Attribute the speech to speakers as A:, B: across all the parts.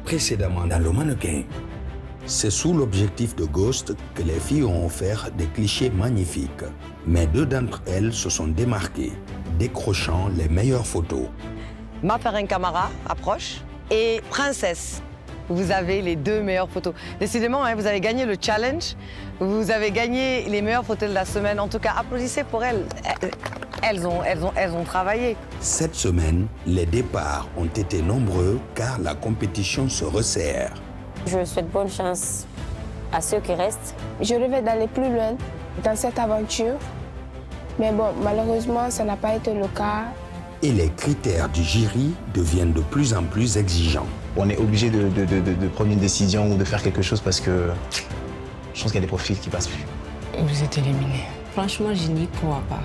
A: Précédemment dans le mannequin. C'est sous l'objectif de Ghost que les filles ont offert des clichés magnifiques. Mais 2 d'entre elles se sont démarquées, décrochant les meilleures photos.
B: Mafarin Camara approche et Princesse. Vous avez les 2 meilleures photos. Décidément, hein, vous avez gagné le challenge. Vous avez gagné les meilleures photos de la semaine. En tout cas, applaudissez pour elles. Elles ont travaillé.
A: Cette semaine, les départs ont été nombreux car la compétition se resserre.
C: Je souhaite bonne chance à ceux qui restent.
D: Je rêvais d'aller plus loin dans cette aventure. Mais bon, malheureusement, ça n'a pas été le cas.
A: Et les critères du jury deviennent de plus en plus exigeants.
E: On est obligé de prendre une décision ou de faire quelque chose parce que je pense qu'il y a des profils qui passent plus.
F: Vous êtes éliminé.
C: Franchement, je n'y crois pas.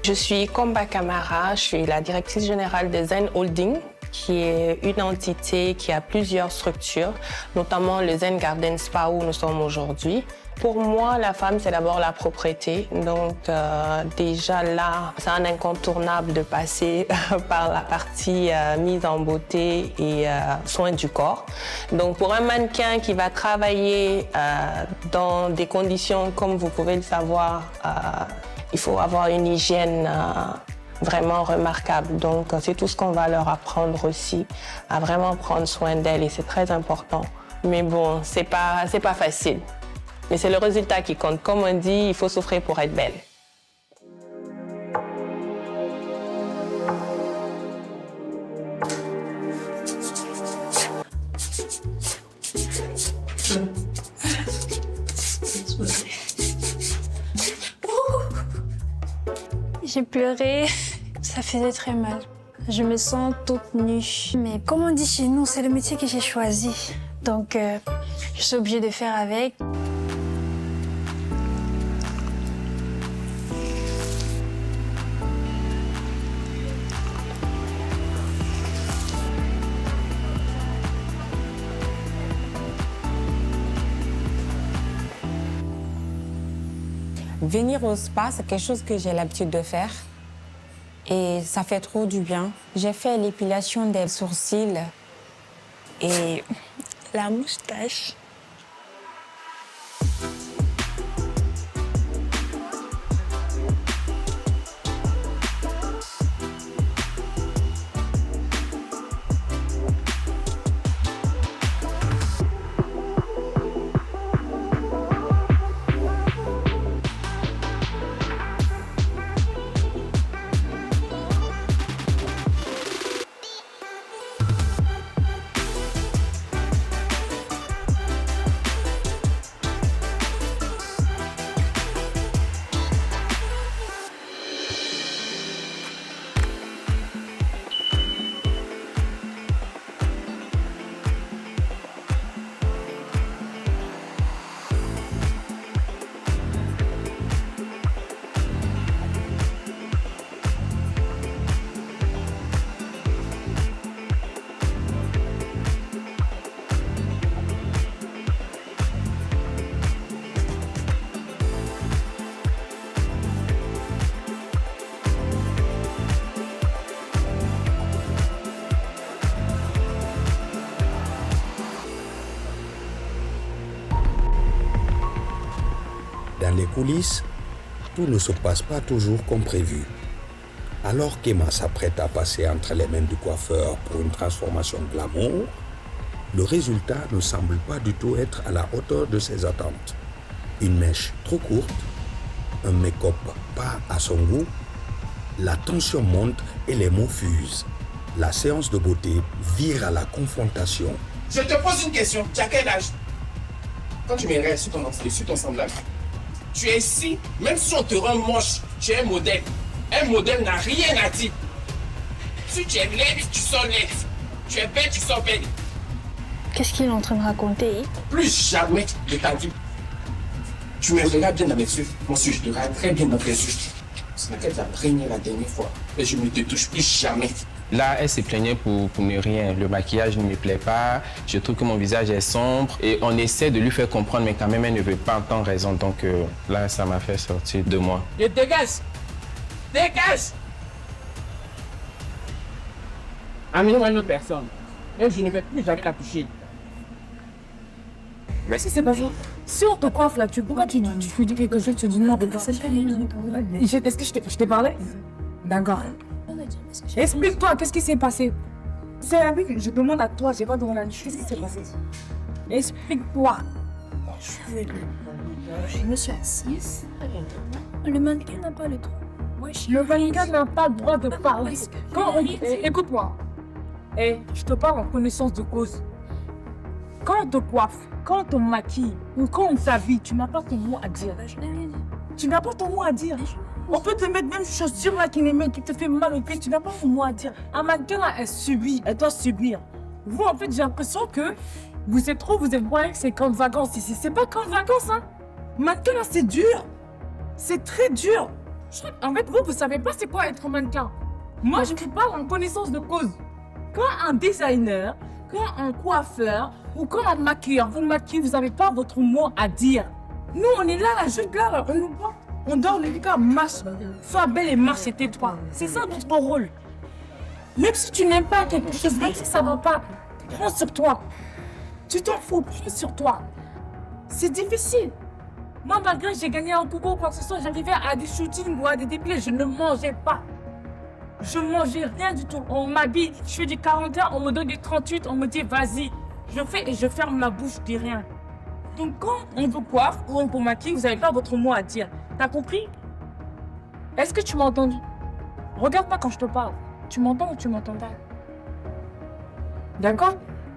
F: Je suis Komba Camara, je suis la directrice générale de Zen Holding, qui est une entité qui a plusieurs structures, notamment le Zen Garden Spa où nous sommes aujourd'hui. Pour moi, la femme, c'est d'abord la propreté. Donc déjà là, c'est un incontournable de passer par la partie mise en beauté et soins du corps. Donc pour un mannequin qui va travailler dans des conditions, comme vous pouvez le savoir, il faut avoir une hygiène vraiment remarquable. Donc c'est tout ce qu'on va leur apprendre aussi, à vraiment prendre soin d'elles et c'est très important. Mais bon, c'est pas facile. Mais c'est le résultat qui compte. Comme on dit, il faut souffrir pour être belle.
G: J'ai pleuré, ça faisait très mal. Je me sens toute nue. Mais comme on dit chez nous, c'est le métier que j'ai choisi. Donc, je suis obligée de faire avec.
C: Venir au spa, c'est quelque chose que j'ai l'habitude de faire et ça fait trop du bien. J'ai fait l'épilation des sourcils et la moustache.
A: Dans les coulisses, tout ne se passe pas toujours comme prévu. Alors qu'Emma s'apprête à passer entre les mains du coiffeur pour une transformation glamour, Le résultat ne semble pas du tout être à la hauteur de ses attentes. Une mèche trop courte, un make-up pas à son goût, la tension monte et les mots fusent. La séance de beauté vire à la confrontation.
H: Je te pose une question, tu as quel âge? Quand tu m'aimerais sur ton semblable, tu es ici, même si on te rend moche, tu es un modèle. Un modèle n'a rien à dire. Si tu es laide, tu sors laide. Tu es belle, tu sors belle.
G: Qu'est-ce qu'il est en train de raconter?
H: Plus jamais de ta vie. Tu me regardes bien dans mes yeux. Moi aussi, je te regarde très bien dans tes yeux. Ce n'est que la première et la dernière fois. Et je ne te touche plus jamais.
I: Là, elle se plaignait pour ne rien. Le maquillage ne me plaît pas. Je trouve que mon visage est sombre. Et on essaie de lui faire comprendre, mais quand même, elle ne veut pas entendre raison. Donc là, ça m'a fait sortir de moi.
H: Je dégage. Dégage. Amenez-moi une autre personne. Et je ne vais plus jamais la toucher.
J: Mais si c'est pas ça. Si on te coiffe là, pourquoi tu dis quelque chose, tu dis non, c'est pas est-ce que je t'ai parlé? D'accord. Explique-toi, qu'est-ce qui s'est passé? C'est la vie que je demande à toi, j'ai pas demandé à lui. Qu'est-ce qui s'est passé? Explique-toi.
G: Je me suis assise. Le mannequin n'a pas le droit.
J: Le mannequin n'a pas le droit de parler. Écoute-moi. Je te parle en connaissance de cause. Quand on te coiffe, quand on te maquille ou quand on t'habille, tu n'as pas ton mot à dire. Tu n'as pas ton mot à dire. On peut te mettre même une chaussure là qui te fait mal au pied, tu n'as pas ton mot à dire. Un mannequin là, elle subit, elle doit subir. Vous, en fait, j'ai l'impression que vous êtes croyez que c'est camp de vacances ici. C'est pas camp de vacances, hein. Mannequin là, c'est dur. C'est très dur. En fait, vous savez pas c'est quoi être mannequin. Moi, je vous parle en connaissance de cause. Quand un designer, quand un coiffeur ou quand un maquilleur vous maquille, vous n'avez pas votre mot à dire. Nous, on est là, juste là, on dort le gars, marche, sois belle et marche et tais-toi. C'est ça notre rôle. Même si tu n'aimes pas quelque chose, même si ça ne va pas, prends sur toi. Tu t'en fous, prends sur toi. C'est difficile. Moi, malgré que j'ai gagné un concours ou quoi que ce soit, j'arrivais à des shootings ou à des défilés, je ne mangeais pas. Je mangeais rien du tout. On m'habille, je fais du 41, on me donne du 38, on me dit vas-y. Je fais et je ferme ma bouche, je dis rien. Donc quand on vous coiffe ou on vous maquille, vous n'avez pas votre mot à dire. T'as compris? Est-ce que tu m'as entendu? Regarde-moi quand je te parle. Tu m'entends ou tu m'entends pas? D'accord?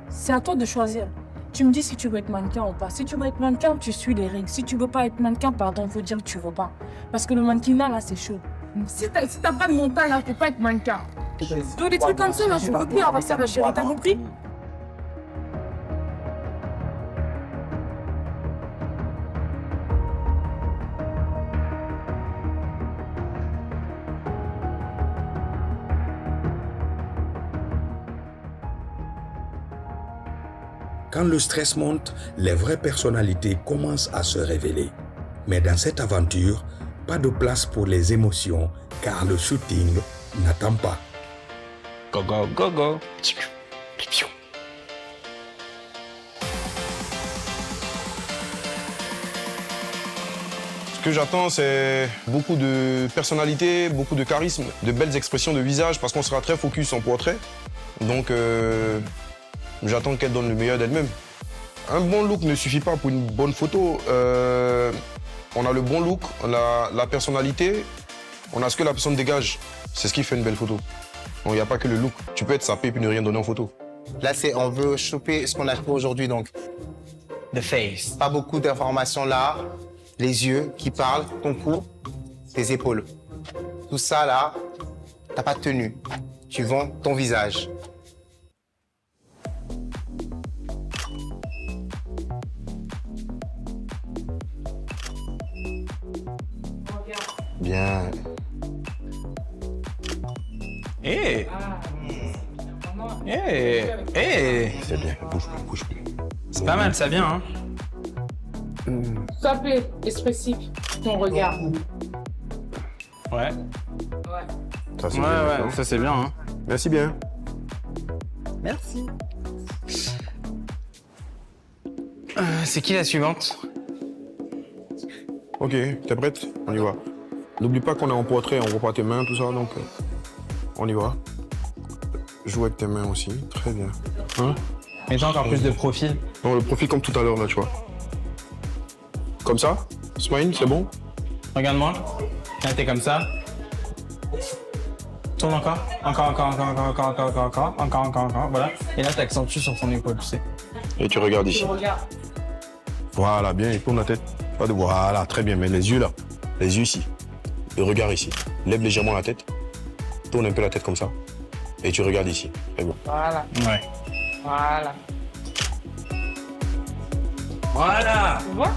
J: C'est à toi de choisir. Tu me dis si tu veux être mannequin ou pas. Si tu veux être mannequin, tu suis les règles. Si tu veux pas être mannequin, pardon, il faut dire que tu veux pas. Parce que le mannequinat, là, c'est chaud. Si t'as pas de montagne, là, faut pas être mannequin. Donc des trucs comme ça, là, je peux plus avoir ça, ma chérie. T'as compris?
A: Quand le stress monte, les vraies personnalités commencent à se révéler. Mais dans cette aventure, pas de place pour les émotions, car le shooting n'attend pas.
I: Go, go, go, go.
K: Ce que j'attends, c'est beaucoup de personnalité, beaucoup de charisme, de belles expressions de visage, parce qu'on sera très focus en portrait. Donc, j'attends qu'elle donne le meilleur d'elle-même. Un bon look ne suffit pas pour une bonne photo. On a le bon look, on a la personnalité, on a ce que la personne dégage. C'est ce qui fait une belle photo. Il n'y a pas que le look. Tu peux être sapé puis ne rien donner en photo.
E: Là, on veut choper ce qu'on a fait aujourd'hui, donc. The face. Pas beaucoup d'informations là. Les yeux qui parlent, ton cou, tes épaules. Tout ça là, t'as pas de tenue. Tu vends ton visage. Bien.
I: Hey. Hey. Hey.
K: C'est bien, bouge plus.
I: C'est pas mal, ça vient, hein.
J: Sois plus expressif, ton regard.
I: Ouais.
K: Ça, c'est
I: Ouais, ça c'est bien, hein.
K: Merci bien.
I: Merci. C'est qui la suivante?
K: Ok, t'es prête? On y va. N'oublie pas qu'on est en portrait, on voit pas tes mains, tout ça, donc on y va. Joue avec tes mains aussi, très bien. Hein?
I: Mets-toi encore plus de profil.
K: Non, le profil comme tout à l'heure, là, tu vois. Comme ça. Smile, c'est bon.
I: Regarde-moi. Là, t'es comme ça. Tourne encore. Encore. Voilà. Et là, t'accentues sur ton épaule, tu sais.
K: Et tu regardes ici. Voilà, bien, il tourne la tête. Pas de... Voilà, très bien, mais les yeux là. Les yeux ici. Le regard ici. Lève légèrement la tête. Tourne un peu la tête comme ça. Et tu regardes ici. Très bien.
F: Voilà.
I: Ouais.
F: Voilà.
I: Voilà.
F: Tu vois?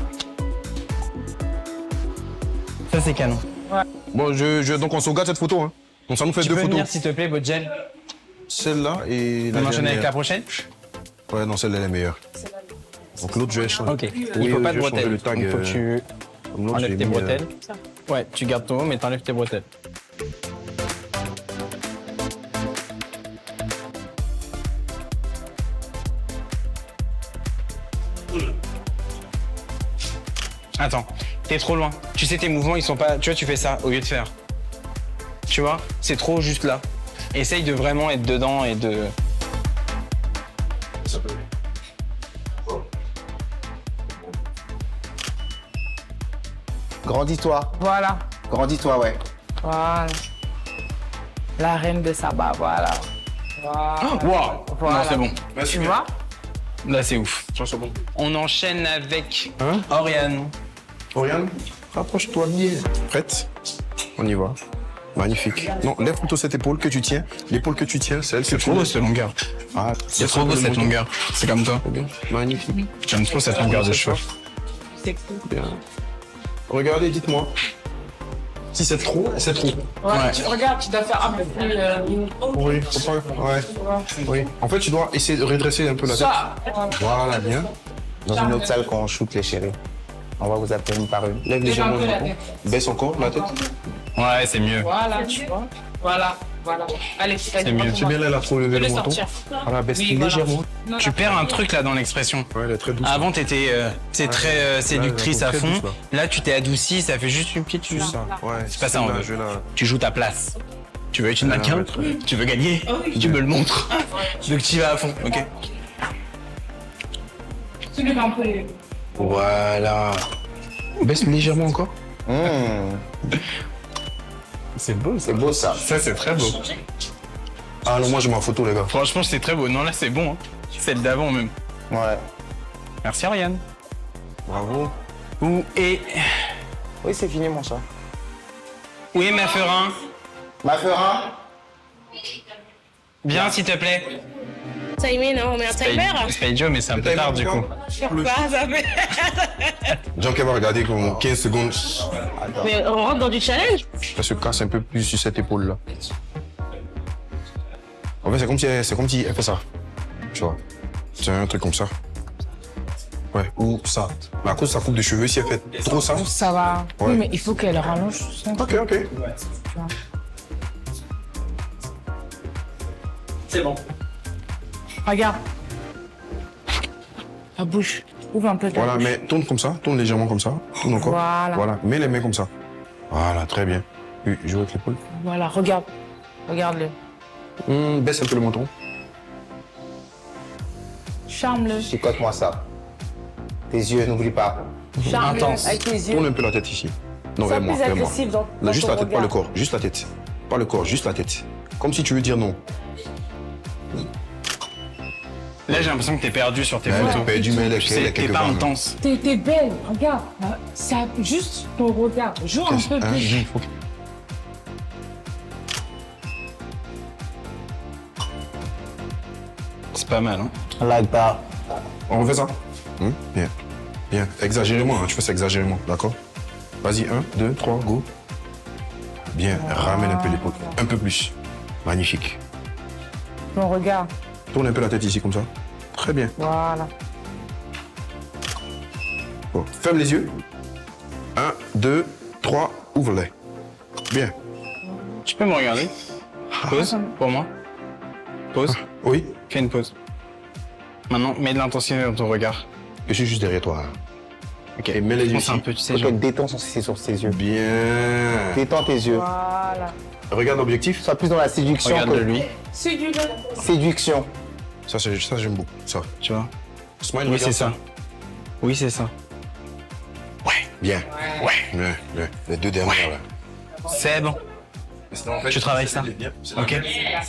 I: Ça, c'est canon.
F: Ouais.
K: Bon, donc on sauvegarde cette photo. Hein. Donc ça nous fait
I: Tu
K: deux
I: peux
K: photos.
I: venir, s'il te plaît, Bodgel.
K: Celle-là et
I: On enchaîne avec la prochaine?
K: Ouais, non, celle-là, elle est meilleure. Donc l'autre, je vais changer.
I: Ok.
K: Oui,
I: Il faut pas
K: je
I: de
K: vais changer
I: bretelles.
K: le tag.
I: Il faut que tu
K: L'autre,
I: enlèves
K: j'ai
I: tes
K: mis,
I: bretelles. Ouais, tu gardes ton haut, mais t'enlèves tes bretelles. Attends, t'es trop loin. Tu sais, tes mouvements, ils sont pas... Tu vois, tu fais ça au lieu de faire. Tu vois, c'est trop juste là. Essaye de vraiment être dedans et de...
E: Grandis-toi.
F: Voilà.
E: Grandis-toi, ouais.
F: Voilà. La reine de Saba, voilà. Voilà.
I: Wow.
F: Voilà.
I: Non, c'est bon.
F: Tu vois?
I: Là, c'est ouf. On enchaîne avec Oriane.
K: Oriane, rapproche-toi bien. Prête? On y va. Magnifique. Non, lève plutôt cette épaule que tu tiens. L'épaule que tu tiens, c'est elle que tu
I: trop beau cette longueur.
K: Ah,
I: C'est trop beau cette longueur. C'est comme toi.
K: Magnifique.
I: J'aime trop cette longueur de cheveux.
K: Bien. Regardez, dites-moi. Si c'est trop, c'est trop.
F: Ouais. Tu, regarde, tu dois faire un peu plus...
K: Oui, faut pas... Ouais. Oui. En fait, tu dois essayer de redresser un peu la tête.
F: Ça.
K: Voilà, bien.
E: Dans une autre salle, quand on shoot les chéris, on va vous appeler une par une.
K: Lève légèrement le menton. Baisse encore la tête.
I: Ouais, c'est mieux.
F: Voilà, tu vois. Voilà, voilà. Allez,
I: C'est mieux.
K: C'est bien là, elle a trop levé le menton. Voilà, baisse légèrement.
I: Tu perds un truc là dans l'expression.
K: Ouais, elle est très douce.
I: Avant, t'étais très séductrice
K: là,
I: à
K: très
I: fond.
K: douce, là.
I: Là, tu t'es adoucie, ça fait juste une petite chose.
K: Ouais,
I: C'est pas ça, on
K: là,
I: veut.
K: je vais là.
I: Tu joues ta place. Tu veux être une mannequin? Tu veux gagner? Tu me le montres. Donc tu y vas à fond, ok?
K: Voilà. Baisse légèrement encore.
I: C'est beau,
E: C'est beau, ça.
I: ça c'est très beau.
K: Ah non, moi j'ai ma photo, les gars.
I: Franchement, c'est très beau. Non, là, c'est bon. Hein. Celle d'avant même.
E: Ouais.
I: Merci, Ariane.
K: Bravo.
I: Où est...
E: Oui, c'est fini, mon chat.
I: Où est ma ferin?
E: Ma ferin?
I: Viens, s'il te plaît.
L: Timer, non, mais un timer?
I: C'est pas idiot, mais c'est un peu tard, du coup.
L: Pourquoi ça fait...
K: Jean qui va regarder comme 15 secondes.
L: Mais on rentre dans du challenge?
K: Elle se casse un peu plus sur cette épaule-là. En fait, c'est comme si elle fait ça. Tu vois. C'est un truc comme ça. Ouais, ou ça. Mais à cause de sa coupe de cheveux, si elle fait trop ça.
F: Ça va.
K: Ouais.
F: Oui, mais il faut qu'elle rallonge.
K: Ok, ok.
I: C'est bon.
F: Regarde. La bouche. Ouvre un peu ta
K: Voilà,
F: bouche.
K: mais tourne comme ça, tourne légèrement comme ça. Tourne encore.
F: Voilà.
K: Voilà, mets les mains comme ça. Voilà, très bien. Oui, joue avec l'épaule.
F: Voilà, regarde. Regarde-le.
K: Baisse un peu le menton.
F: Charme-le.
E: Chicote-moi ça. Tes yeux, n'oublie pas.
F: Charme-le
K: Intense.
F: avec tes yeux.
K: Tourne un peu la tête ici. Non,
F: Sois
K: vers moi,
F: plus
K: vers moi.
F: agressif dans
K: Là, juste
F: ton
K: la tête, pas
F: regard.
K: le corps. Juste la tête. Pas le corps, juste la tête. Comme si tu veux dire non.
I: Là, j'ai l'impression que t'es perdu sur tes
K: Elle
I: photos.
K: est perdue, mais elle est
I: Tu sais, t'es
K: quelque
I: pas
K: part.
I: intense.
J: T'es belle, regarde. C'est juste ton regard. Joue un peu plus.
I: C'est pas mal, hein.
E: Like that.
K: On refait ça. Bien. Bien. Exagérément, hein. Tu fais ça exagérément, d'accord? Vas-y, 1, 2, 3, go. Bien. Ramène un peu l'épaule. Un peu plus. Magnifique.
F: Ton regard.
K: Tourne un peu la tête ici, comme ça. Très bien.
F: Voilà.
K: Bon. Ferme les yeux. 1, 2, 3, ouvre-les. Bien.
I: Tu peux me regarder? Pause, pour moi. Pause.
K: Oui.
I: Fais une pause. Maintenant, mets de l'intensité dans ton regard.
K: Je suis juste derrière toi.
I: Ok.
K: Et mets les yeux
I: Pense
K: ici.
I: un peu, tu sais,
E: Ok,
I: genre...
E: détends sur ses yeux.
K: Bien.
E: Détends tes yeux.
F: Voilà.
K: Regarde l'objectif.
E: Sois plus dans la séduction
I: Regarde
E: que...
I: de lui.
F: C'est du
E: Séduction.
K: Ça, j'aime beaucoup. Ça.
I: Tu vois?
K: Smile,
I: Oui,
K: regarde
I: c'est ça. Oui, c'est ça.
K: Bien. Bien. Les deux dernières, là.
I: C'est bon. Tu travailles ça. Ok?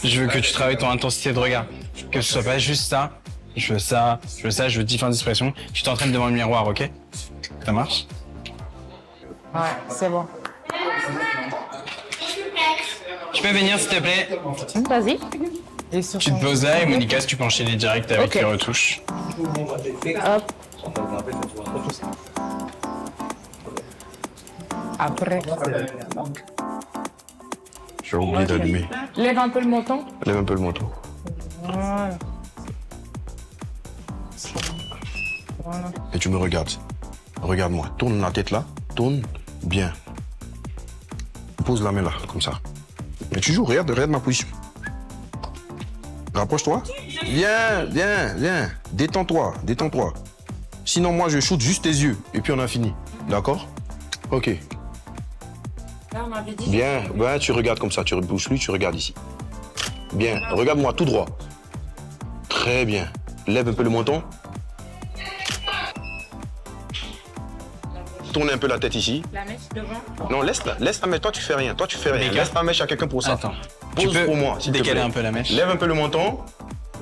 I: Je veux que tu travailles ton intensité de regard. Que ce soit pas juste ça. Je veux ça, je veux différentes expressions. Tu t'entraînes devant le miroir, ok? Ça marche?
J: Ouais, c'est bon.
I: Tu peux venir, s'il te plaît?
L: Vas-y.
I: Tu te poses là et Monica, si tu peux enchaîner direct avec
L: Ok.
I: les retouches.
L: Hop.
J: Après.
K: J'ai oublié d'allumer.
J: Lève un peu le menton.
K: Lève un peu le manteau.
J: Voilà. Voilà.
K: Et tu me regardes. Regarde-moi. Tourne la tête là. Tourne bien. Pose la main là, comme ça. Mais tu joues, regarde ma position. Rapproche-toi. Viens. Détends-toi. Sinon, moi, je shoot juste tes yeux. Et puis, on a fini. D'accord? Ok.
J: Là, on avait dit.
K: Bien. Ben, tu regardes comme ça. Tu bouges lui, tu regardes ici. Bien. Regarde-moi tout droit. Très bien. Lève un peu le menton. Tourne un peu la tête ici.
J: La mèche devant.
K: Non, laisse-la, mais toi tu fais rien. Laisse ta mèche à quelqu'un pour ça.
I: Attends. Tu
K: Pose
I: peux
K: pour moi, s'il te
I: décaler
K: plaît.
I: un peu la mèche.
K: Lève un peu le menton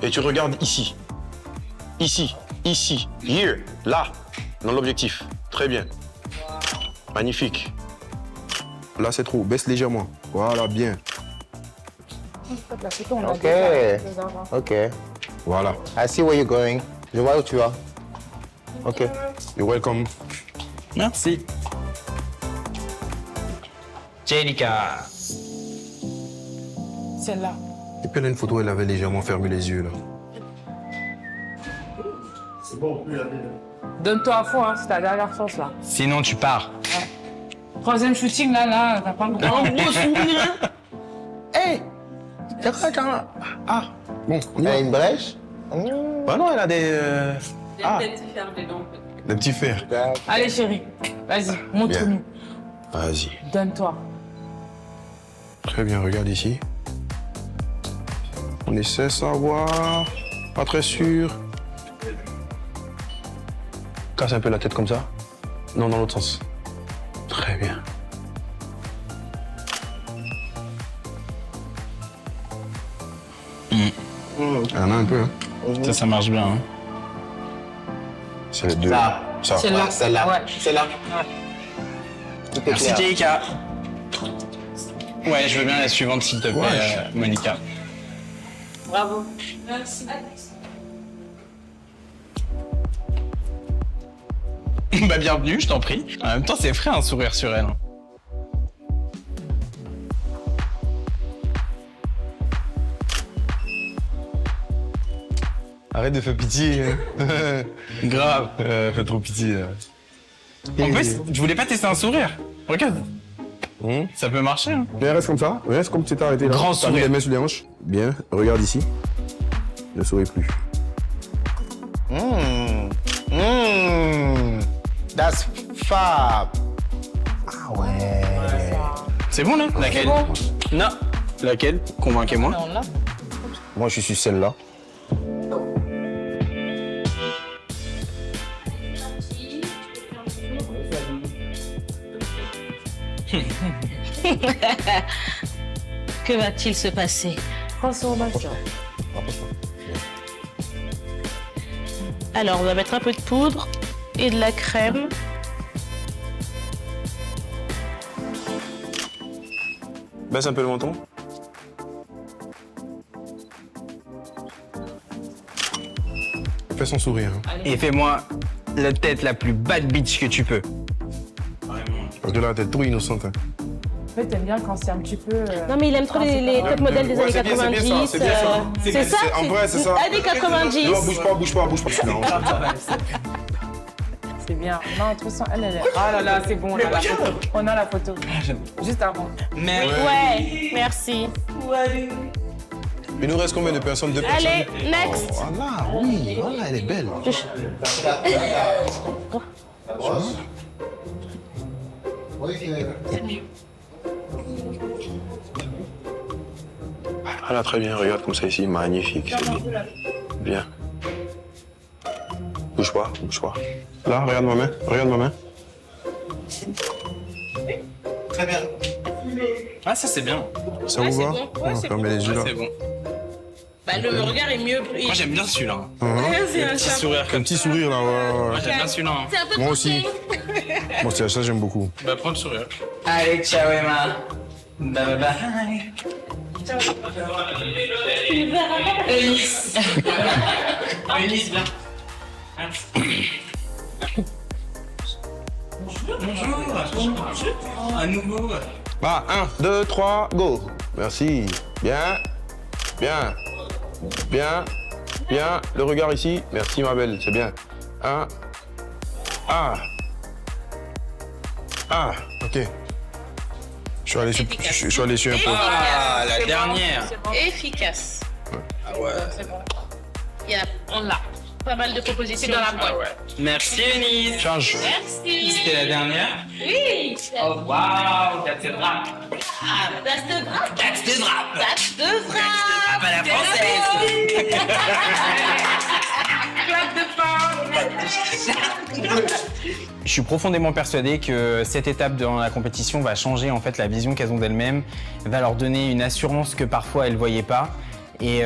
K: et tu regardes ici. Ici. Here. Là. Dans l'objectif. Très bien. Magnifique. Là, c'est trop. Baisse légèrement. Voilà, bien.
E: Ok.
K: Voilà.
E: I see where you're going. Je vois où tu vas. Ok.
K: You're welcome.
I: Merci. Jellica.
J: Celle-là.
K: Et puis, elle a une photo, elle avait légèrement fermé les yeux, là.
J: Donne-toi à fond, hein, c'est ta dernière chance là.
I: Sinon, tu pars.
J: Troisième shooting là, t'as pas encore.
K: Hey! Ah! Bon,
E: Elle a une brèche?
K: Bah non, elle a des... Des petits fers.
J: Allez chérie, vas-y, montre-nous.
K: Vas-y.
J: Donne-toi.
K: Très bien, regarde ici. On essaie de savoir. Pas très sûr. Casse un peu la tête comme ça. Non, dans l'autre sens. Très bien. Il y en a un peu, hein.
I: Ça marche bien. Hein.
K: C'est les deux.
E: Ça.
K: Ça.
J: Celle-là.
E: Celle-là.
J: Ouais.
E: Celle-là. Tout est
I: Merci,
E: clair.
I: Jellica. Ouais, je veux bien la suivante, s'il te plaît, Monica.
J: Bravo. Merci.
I: Bah, bienvenue, je t'en prie. En même temps, c'est frais un sourire sur elle. Hein.
K: Arrête de faire pitié.
I: Grave.
K: Fais trop pitié.
I: En plus, je voulais pas tester un sourire. Regarde. Ça peut marcher. Hein.
K: Bien, reste comme ça. Reste comme tu t'es arrêté là.
I: Grand
K: T'as mis
I: sourire.
K: les mains sur les hanches. Bien. Regarde ici. Ne souris plus.
E: That's fab. Ah ouais.
I: C'est bon là? Laquelle? Non. Laquelle? Convainquez-moi.
E: Moi, je suis celle-là.
L: Que va-t-il se passer?
J: Transformation.
L: Alors, on va mettre un peu de poudre et de la crème.
K: Baisse un peu le menton. Fais son sourire. Hein.
I: Et fais-moi la tête la plus bad bitch que tu peux.
K: Parce que là, t'es trop innocente. Hein.
J: En fait, t'aimes bien quand c'est un petit peu.
L: Non, mais il aime trop les top modèles des années 90. C'est ça?
K: En vrai, c'est ça.
L: Années 90.
K: Non, bouge pas. Non.
J: C'est bien. Non, trop ça. Elle est. Ah là là, c'est bon, on a la photo. On a la photo. Juste avant.
I: Mais
L: Ouais, merci.
K: Il nous reste combien de personnes? Deux personnes.
L: Allez, next.
K: Voilà, oui, voilà, elle est belle. Voilà, très bien, regarde comme ça ici, magnifique. C'est bien. Bien. Bouge pas, bouge pas. Là, regarde ma main, regarde ma main.
E: Très bien.
I: Ah, ça c'est bien.
K: Ça vous va?
L: bon. Ouais, c'est
K: fermer les yeux là.
I: C'est bon.
L: Bah, le regard est mieux.
I: Moi j'aime bien celui-là.
L: C'est un
I: Petit sourire
K: Un
I: comme
K: petit
I: ça.
K: sourire là, ouais.
I: Moi j'aime bien celui-là.
L: C'est un peu
K: Moi aussi. Moi, c'est ça, j'aime beaucoup.
I: Bah prends le sourire. Allez, ciao Emma. Bye bye. Eunice. Eunice, viens. Bonjour. À nouveau.
K: Bah, 1, 2, 3, go. Merci. Bien. Bien. Bien. Bien. Le regard ici. Merci, ma belle. C'est bien. 1. Ah. Ah. OK. Je suis allé sur un peu.
I: Ah, la dernière.
L: efficace.
I: Ah ouais.
L: C'est bon. On l'a. Pas mal de propositions dans la boîte.
I: Ah ouais. Merci Eunice. Change.
L: Merci.
I: C'était la dernière?
L: Oui.
I: Oh wow, that's the wrap.
L: Ah, that's the wrap.
I: That's the wrap.
L: That's the wrap.
I: Pas la française.
L: Clap de fin.
I: Je suis profondément persuadé que cette étape dans la compétition va changer en fait la vision qu'elles ont d'elles-mêmes, va leur donner une assurance que parfois elles ne voyaient pas. Et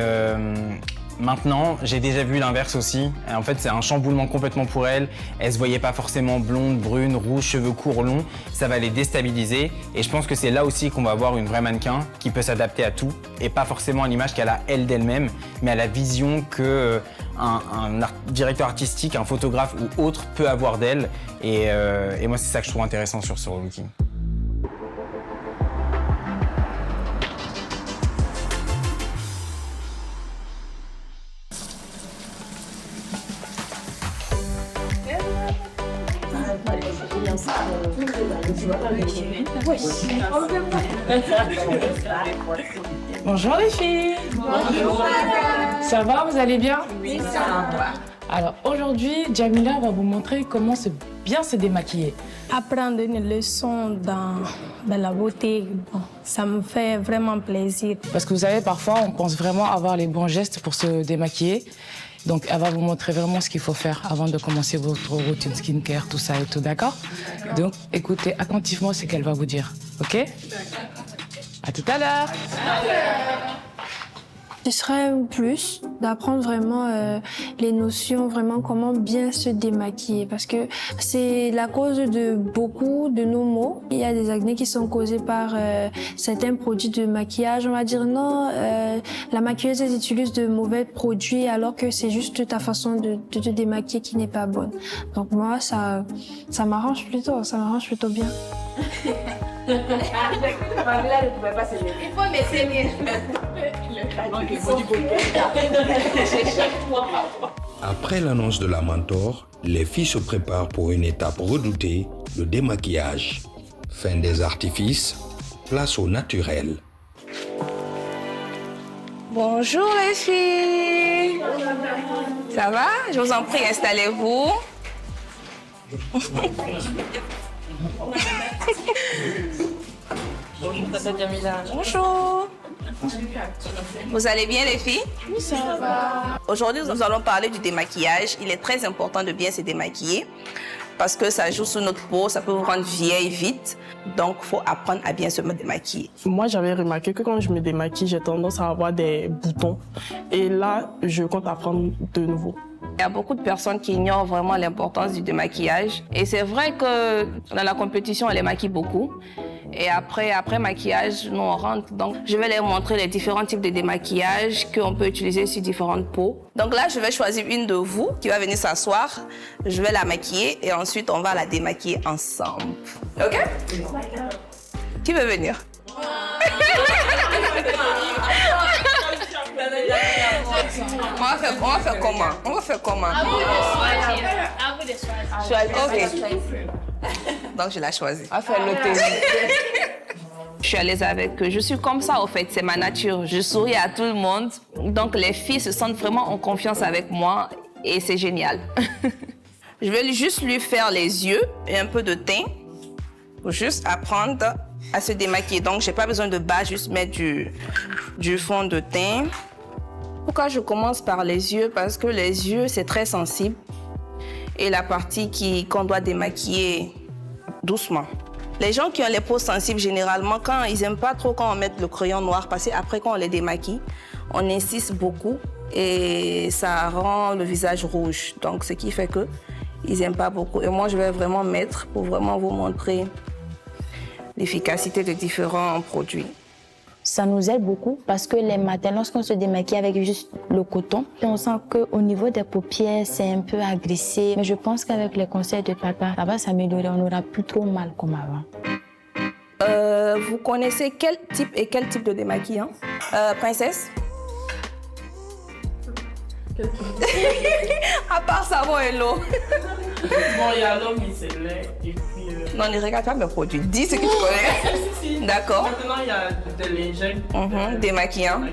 I: maintenant, j'ai déjà vu l'inverse aussi. En fait, c'est un chamboulement complètement pour elles. Elles se voyaient pas forcément blondes, brunes, rouges, cheveux courts, longs. Ça va les déstabiliser. Et je pense que c'est là aussi qu'on va avoir une vraie mannequin qui peut s'adapter à tout et pas forcément à l'image qu'elle a elle d'elle-même, mais à la vision que directeur artistique, un photographe ou autre peut avoir d'elle. Et moi, c'est ça que je trouve intéressant sur ce relooking.
J: Bonjour les filles.
L: Bonjour.
J: Ça va, vous allez bien?
L: Oui, ça va.
J: Alors aujourd'hui, Jamila va vous montrer comment bien se démaquiller.
D: Apprendre une leçon dans la beauté, bon, ça me fait vraiment plaisir.
J: Parce que vous savez, parfois, on pense vraiment avoir les bons gestes pour se démaquiller. Donc, elle va vous montrer vraiment ce qu'il faut faire avant de commencer votre routine skincare, tout ça et tout, d'accord? Donc, écoutez attentivement ce qu'elle va vous dire, ok? À tout à l'heure.
G: Ce serait un plus d'apprendre vraiment les notions, vraiment comment bien se démaquiller. Parce que c'est la cause de beaucoup de nos maux. Il y a des acnés qui sont causés par certains produits de maquillage. On va dire non, la maquilleuse elle utilise de mauvais produits alors que c'est juste ta façon de te démaquiller qui n'est pas bonne. Donc moi, ça m'arrange plutôt bien.
L: Il faut m'essayer.
A: Après l'annonce de la mentor, les filles se préparent pour une étape redoutée, le démaquillage. Fin des artifices, place au naturel.
M: Bonjour les filles. Ça va? Je vous en prie, installez-vous. Bonjour. Vous allez bien les filles?
L: Oui, ça va.
M: Aujourd'hui, nous allons parler du démaquillage. Il est très important de bien se démaquiller parce que ça joue sur notre peau, ça peut vous rendre vieille vite. Donc, il faut apprendre à bien se démaquiller.
F: Moi, j'avais remarqué que quand je me démaquille, j'ai tendance à avoir des boutons. Et là, je compte apprendre de nouveau.
M: Il y a beaucoup de personnes qui ignorent vraiment l'importance du démaquillage. Et c'est vrai que dans la compétition, on les maquille beaucoup. Et après maquillage, nous on rentre. Donc, je vais les montrer les différents types de démaquillage qu'on peut utiliser sur différentes peaux. Donc là, je vais choisir une de vous qui va venir s'asseoir. Je vais la maquiller et ensuite, on va la démaquiller ensemble. OK? Qui veut venir? On va faire comment? OK. Donc, je l'ai choisi. Je suis à l'aise avec eux. Je suis comme ça, au fait. C'est ma nature. Je souris à tout le monde. Donc, les filles se sentent vraiment en confiance avec moi et c'est génial. Je vais juste lui faire les yeux et un peu de teint pour juste apprendre à se démaquiller. Donc, j'ai pas besoin de bas, juste mettre du fond de teint. Pourquoi je commence par les yeux? Parce que les yeux, c'est très sensible. Et la partie qu'on doit démaquiller doucement. Les gens qui ont les peaux sensibles, généralement, quand ils n'aiment pas trop quand on met le crayon noir, parce qu'après, quand on les démaquille, on insiste beaucoup et ça rend le visage rouge. Donc, ce qui fait qu'ils n'aiment pas beaucoup. Et moi, je vais vraiment mettre pour vraiment vous montrer l'efficacité de différents produits.
N: Ça nous aide beaucoup parce que les matins, lorsqu'on se démaquille avec juste le coton, on sent qu'au niveau des paupières, c'est un peu agressé. Mais je pense qu'avec les conseils de papa, ça va s'améliorer. On n'aura plus trop mal comme avant.
M: Vous connaissez quel type de démaquillant? Princesse? À part savon et l'eau.
L: Bon, il y a l'eau micellaire et puis...
M: Non, ne regarde pas mes produits. Dis ce que tu connais.
L: Si.
M: D'accord.
L: Maintenant, il y a des légers.
M: Démaquillants.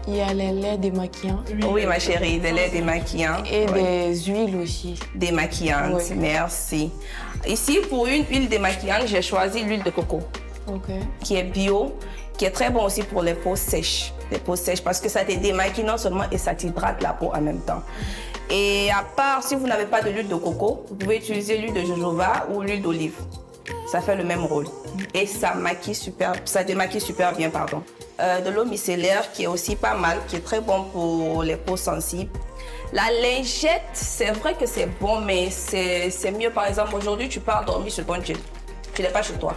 C: Il y a les laits démaquillants.
M: Oui, ma chérie, des laits démaquillants.
C: Et des huiles aussi.
M: Démaquillantes, oui. Merci. Ici, pour une huile démaquillante, j'ai choisi l'huile de coco. Qui est bio, qui est très bon aussi pour les peaux sèches. Les peaux sèches, parce que ça te démaquille non seulement et ça t'hydrate la peau en même temps. Et à part, si vous n'avez pas de l'huile de coco, vous pouvez utiliser l'huile de jojoba ou l'huile d'olive. Ça fait le même rôle. Et ça démaquille super bien, pardon. De l'eau micellaire qui est aussi pas mal, qui est très bon pour les peaux sensibles. La lingette, c'est vrai que c'est bon, mais c'est mieux. Par exemple, aujourd'hui, tu pars dormir sur ton jean. Tu n'es pas chez toi.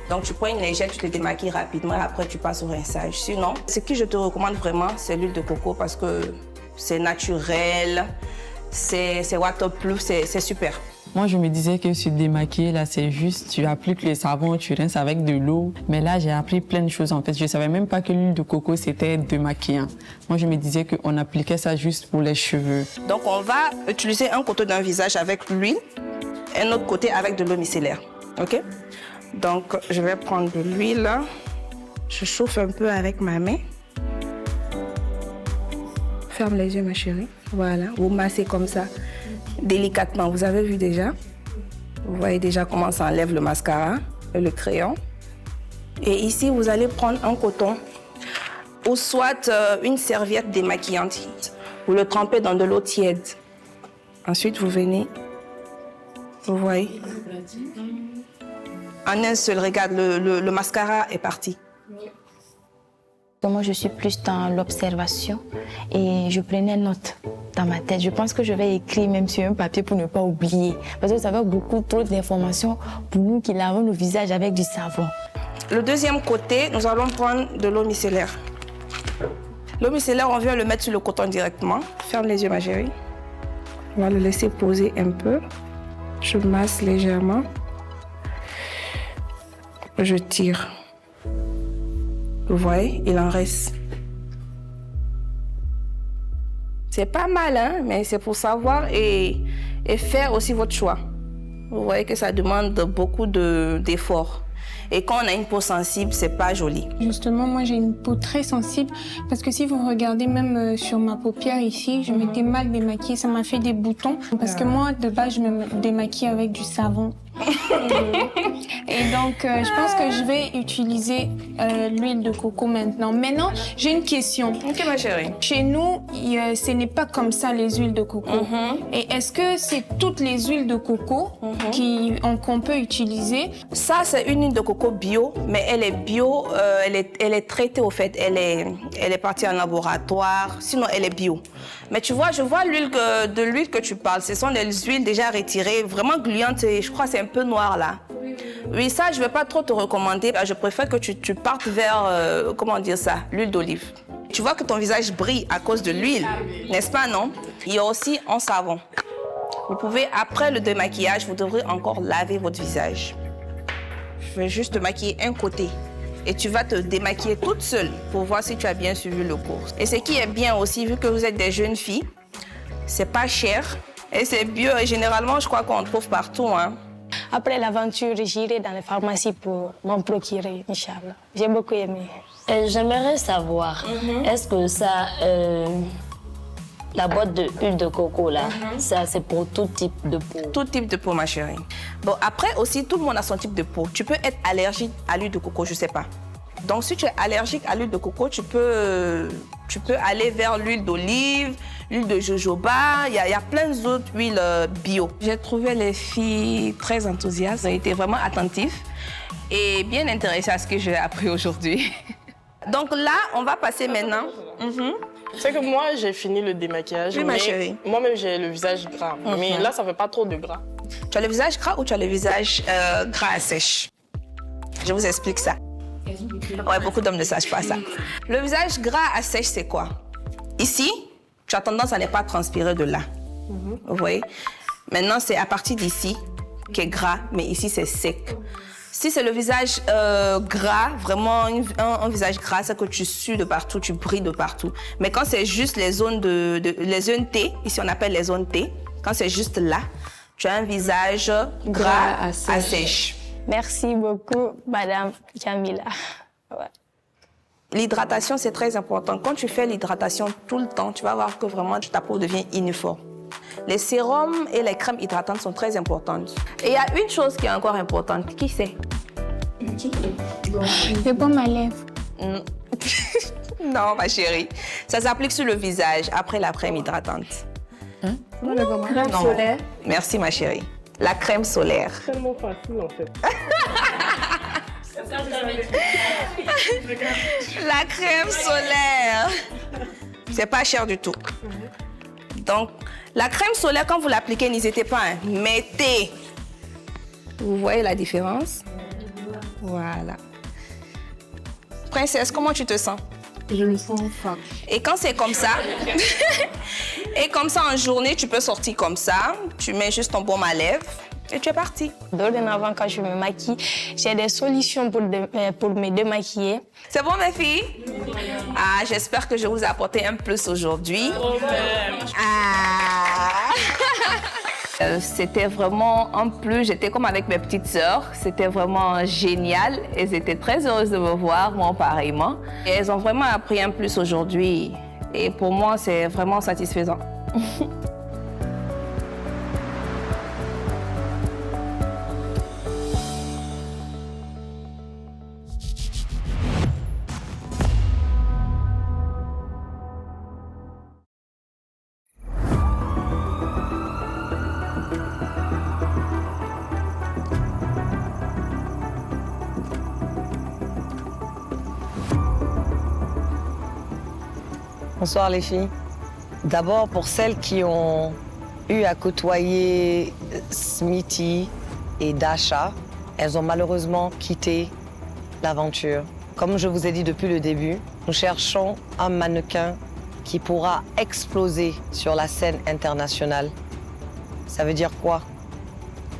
M: Donc, tu prends une lingette, tu te démaquilles rapidement et après, tu passes au rinçage. Sinon, ce que je te recommande vraiment, c'est l'huile de coco parce que c'est naturel, c'est waterproof, c'est super.
O: Moi, je me disais que se démaquiller, là, c'est juste, tu appliques le savon, tu rinces avec de l'eau. Mais là, j'ai appris plein de choses, en fait. Je ne savais même pas que l'huile de coco, c'était démaquillant. Moi, je me disais qu'on appliquait ça juste pour les cheveux.
M: Donc, on va utiliser un côté d'un visage avec l'huile et un autre côté avec de l'eau micellaire. OK? Donc, je vais prendre de l'huile. Je chauffe un peu avec ma main. Ferme les yeux, ma chérie. Voilà, vous massez comme ça, délicatement. Vous avez vu déjà? Vous voyez déjà comment ça enlève le mascara et le crayon. Et ici, vous allez prendre un coton ou soit une serviette démaquillante. Vous le trempez dans de l'eau tiède. Ensuite, vous venez, vous voyez? En un seul, regarde, le mascara est parti.
N: Moi, je suis plus dans l'observation et je prenais note dans ma tête. Je pense que je vais écrire même sur un papier pour ne pas oublier. Parce que ça fait beaucoup trop d'informations pour nous qui lavons nos visages avec du savon.
M: Le deuxième côté, nous allons prendre de l'eau micellaire. L'eau micellaire, on vient le mettre sur le coton directement. Ferme les yeux, ma chérie. On va le laisser poser un peu. Je masse légèrement. Je tire. Vous voyez, il en reste. C'est pas mal, hein, mais c'est pour savoir et faire aussi votre choix. Vous voyez que ça demande beaucoup d'efforts. Et quand on a une peau sensible, c'est pas joli.
G: Justement, moi j'ai une peau très sensible parce que si vous regardez même sur ma paupière ici, je m'étais mal démaquillée, ça m'a fait des boutons. Parce que moi, de base, je me démaquille avec du savon. Et donc, je pense que je vais utiliser l'huile de coco maintenant. Maintenant, j'ai une question.
M: Ok, ma chérie.
G: Chez nous, ce n'est pas comme ça les huiles de coco. Et est-ce que c'est toutes les huiles de coco qu'on peut utiliser?
M: Ça, c'est une huile de coco bio, mais elle est bio, elle est traitée au fait. Elle est partie en laboratoire, sinon elle est bio. Mais tu vois, je vois l'huile que tu parles. Ce sont des huiles déjà retirées, vraiment gluantes. Et je crois que c'est un peu noir là. Oui, ça, je ne vais pas trop te recommander. Je préfère que tu partes vers, comment dire ça, l'huile d'olive. Tu vois que ton visage brille à cause de l'huile, n'est-ce pas, non? Il y a aussi un savon. Vous pouvez, après le démaquillage, vous devrez encore laver votre visage. Je vais juste te maquiller un côté. Et tu vas te démaquiller toute seule pour voir si tu as bien suivi le cours. Et ce qui est bien aussi, vu que vous êtes des jeunes filles, c'est pas cher et c'est bio. Et généralement, je crois qu'on trouve partout, hein.
N: Après l'aventure, j'irai dans les pharmacies pour m'en procurer, Inch'Allah. J'ai beaucoup aimé.
P: J'aimerais savoir, est-ce que ça, la boîte d'huile de coco, là, ça c'est pour tout type de peau?
M: Tout type de peau, ma chérie. Bon, après aussi, tout le monde a son type de peau. Tu peux être allergique à l'huile de coco, je sais pas. Donc, si tu es allergique à l'huile de coco, tu peux tu peux aller vers l'huile d'olive, l'huile de jojoba, il y a plein d'autres huiles bio. J'ai trouvé les filles très enthousiastes, elles étaient vraiment attentives et bien intéressées à ce que j'ai appris aujourd'hui. Donc là, on va passer maintenant.
F: C'est que moi, j'ai fini le démaquillage.
M: Oui, ma chérie.
F: Moi-même, j'ai le visage gras. Mais là, ça ne fait pas trop de gras.
M: Tu as le visage gras ou tu as le visage gras à sèche? Je vous explique ça. Ouais, beaucoup d'hommes ne savent pas ça. Le visage gras à sèche, c'est quoi? Ici, tu as tendance à ne pas transpirer de là. Vous voyez? Maintenant, c'est à partir d'ici qui est gras, mais ici, c'est sec. Si c'est le visage gras, vraiment un visage gras, c'est que tu sues de partout, tu brilles de partout. Mais quand c'est juste les zones les zones T, ici on appelle les zones T, quand c'est juste là, tu as un visage gras à sèche.
N: Merci beaucoup, Madame Jamila. Ouais.
M: L'hydratation, c'est très important. Quand tu fais l'hydratation tout le temps, tu vas voir que vraiment ta peau devient uniforme. Les sérums et les crèmes hydratantes sont très importantes. Et il y a une chose qui est encore importante. Qui c'est?
D: Le baume à lèvres.
M: Non, ma chérie. Ça s'applique sur le visage après la crème hydratante.
L: Crème solaire.
M: Merci, ma chérie. La crème solaire.
F: C'est tellement facile, en fait.
M: La crème solaire. C'est pas cher du tout. Donc, la crème solaire, quand vous l'appliquez, n'hésitez pas, hein, mettez. Vous voyez la différence? Voilà. Princesse, comment tu te sens?
L: Je me sens femme.
M: Et quand c'est comme ça, et comme ça en journée, tu peux sortir comme ça, tu mets juste ton baume à lèvres et tu es parti.
N: Dorénavant, quand je me maquille, j'ai des solutions pour me démaquiller.
M: C'est bon, mes filles? Ah, j'espère que je vous ai apporté un plus aujourd'hui. C'était vraiment un plus, j'étais comme avec mes petites sœurs, c'était vraiment génial. Elles étaient très heureuses de me voir, moi pareillement. Et elles ont vraiment appris un plus aujourd'hui. Et pour moi, c'est vraiment satisfaisant.
B: Bonsoir les filles. D'abord pour celles qui ont eu à côtoyer Smithy et Dasha, elles ont malheureusement quitté l'aventure. Comme je vous ai dit depuis le début, nous cherchons un mannequin qui pourra exploser sur la scène internationale. Ça veut dire quoi?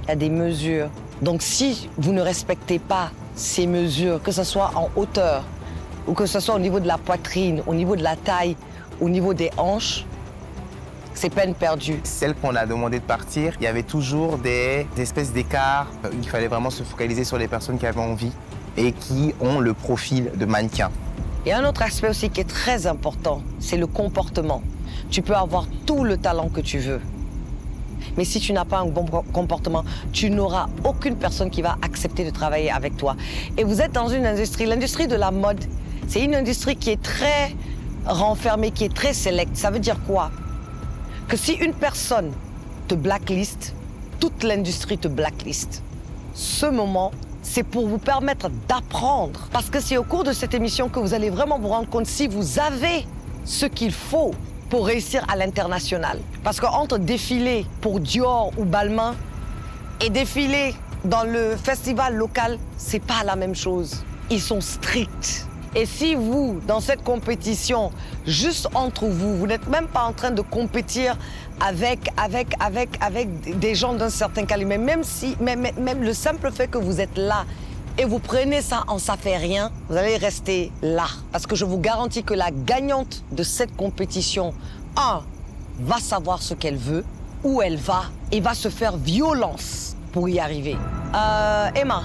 B: Il y a des mesures. Donc si vous ne respectez pas ces mesures, que ce soit en hauteur, ou que ce soit au niveau de la poitrine, au niveau de la taille, au niveau des hanches, c'est peine perdue.
E: Celle qu'on a demandé de partir, il y avait toujours des espèces d'écarts. Il fallait vraiment se focaliser sur les personnes qui avaient envie et qui ont le profil de mannequin.
B: Il y a un autre aspect aussi qui est très important, c'est le comportement. Tu peux avoir tout le talent que tu veux, mais si tu n'as pas un bon comportement, tu n'auras aucune personne qui va accepter de travailler avec toi. Et vous êtes dans une industrie, l'industrie de la mode, c'est une industrie qui est très renfermée, qui est très sélecte. Ça veut dire quoi? Que si une personne te blacklist, toute l'industrie te blacklist. Ce moment, c'est pour vous permettre d'apprendre. Parce que c'est au cours de cette émission que vous allez vraiment vous rendre compte si vous avez ce qu'il faut pour réussir à l'international. Parce qu'entre défiler pour Dior ou Balmain et défiler dans le festival local, c'est pas la même chose. Ils sont stricts. Et si vous, dans cette compétition, juste entre vous, vous n'êtes même pas en train de compétir avec des gens d'un certain calibre, mais même le simple fait que vous êtes là et vous prenez ça en ça fait rien, vous allez rester là. Parce que je vous garantis que la gagnante de cette compétition, va savoir ce qu'elle veut, où elle va, et va se faire violence pour y arriver. Emma,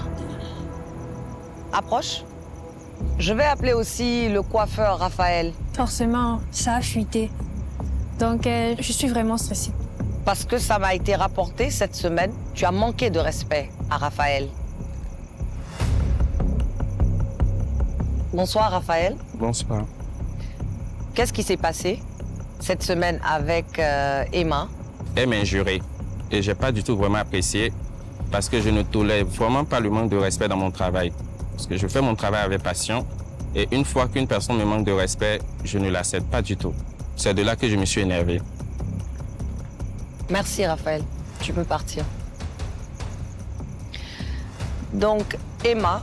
B: approche. Je vais appeler aussi le coiffeur Raphaël.
G: Forcément, ça a fuité. Donc, je suis vraiment stressée.
B: Parce que ça m'a été rapporté cette semaine, tu as manqué de respect à Raphaël. Bonsoir Raphaël.
K: Bonsoir.
B: Qu'est-ce qui s'est passé cette semaine avec Emma?
Q: Elle m'a injuré et j'ai pas du tout vraiment apprécié parce que je ne tolère vraiment pas le manque de respect dans mon travail. Parce que je fais mon travail avec passion et une fois qu'une personne me manque de respect, je ne l'accepte pas du tout. C'est de là que je me suis énervé.
B: Merci Raphaël, tu peux partir. Donc Emma,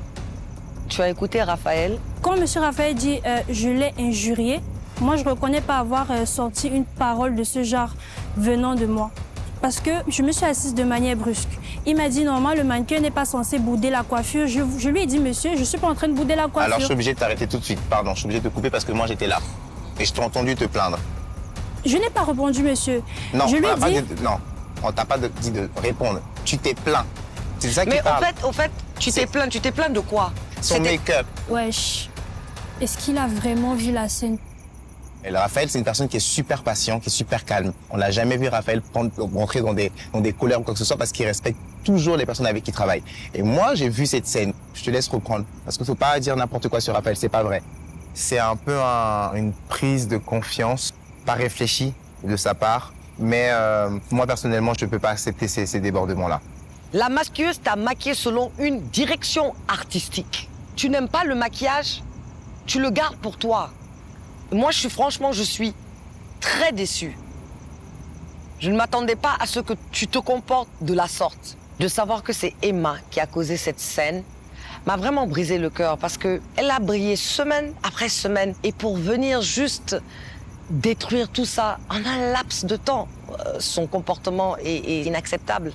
B: tu as écouté Raphaël.
L: Quand M. Raphaël dit je l'ai injurié, moi je ne reconnais pas avoir sorti une parole de ce genre venant de moi. Parce que je me suis assise de manière brusque. Il m'a dit, normalement, le mannequin n'est pas censé bouder la coiffure. Je lui ai dit, monsieur, je ne suis pas en train de bouder la coiffure.
E: Alors, je suis obligé de t'arrêter tout de suite. Pardon, je suis obligé de te couper parce que moi, j'étais là. Et je t'ai entendu te plaindre.
L: Je n'ai pas répondu, monsieur.
E: Non,
L: je lui ai dit...
E: non, on t'a pas dit de répondre. Tu t'es plaint. C'est ça qui parle.
B: Mais au fait, tu t'es plaint de quoi?
E: Son make-up.
L: Wesh. Est-ce qu'il a vraiment vu la scène?
E: Et Raphaël, c'est une personne qui est super patient, qui est super calme. On n'a jamais vu Raphaël rentrer dans des colères ou quoi que ce soit parce qu'il respecte toujours les personnes avec qui il travaille. Et moi, j'ai vu cette scène. Je te laisse reprendre. Parce qu'il ne faut pas dire n'importe quoi sur Raphaël, c'est pas vrai. C'est un peu une prise de confiance, pas réfléchie de sa part. Mais moi, personnellement, je ne peux pas accepter ces débordements-là.
B: La maquilleuse t'a maquillé selon une direction artistique. Tu n'aimes pas le maquillage, tu le gardes pour toi. Moi, je suis très déçue. Je ne m'attendais pas à ce que tu te comportes de la sorte. De savoir que c'est Emma qui a causé cette scène m'a vraiment brisé le cœur parce qu'elle a brillé semaine après semaine. Et pour venir juste détruire tout ça en un laps de temps, son comportement est inacceptable.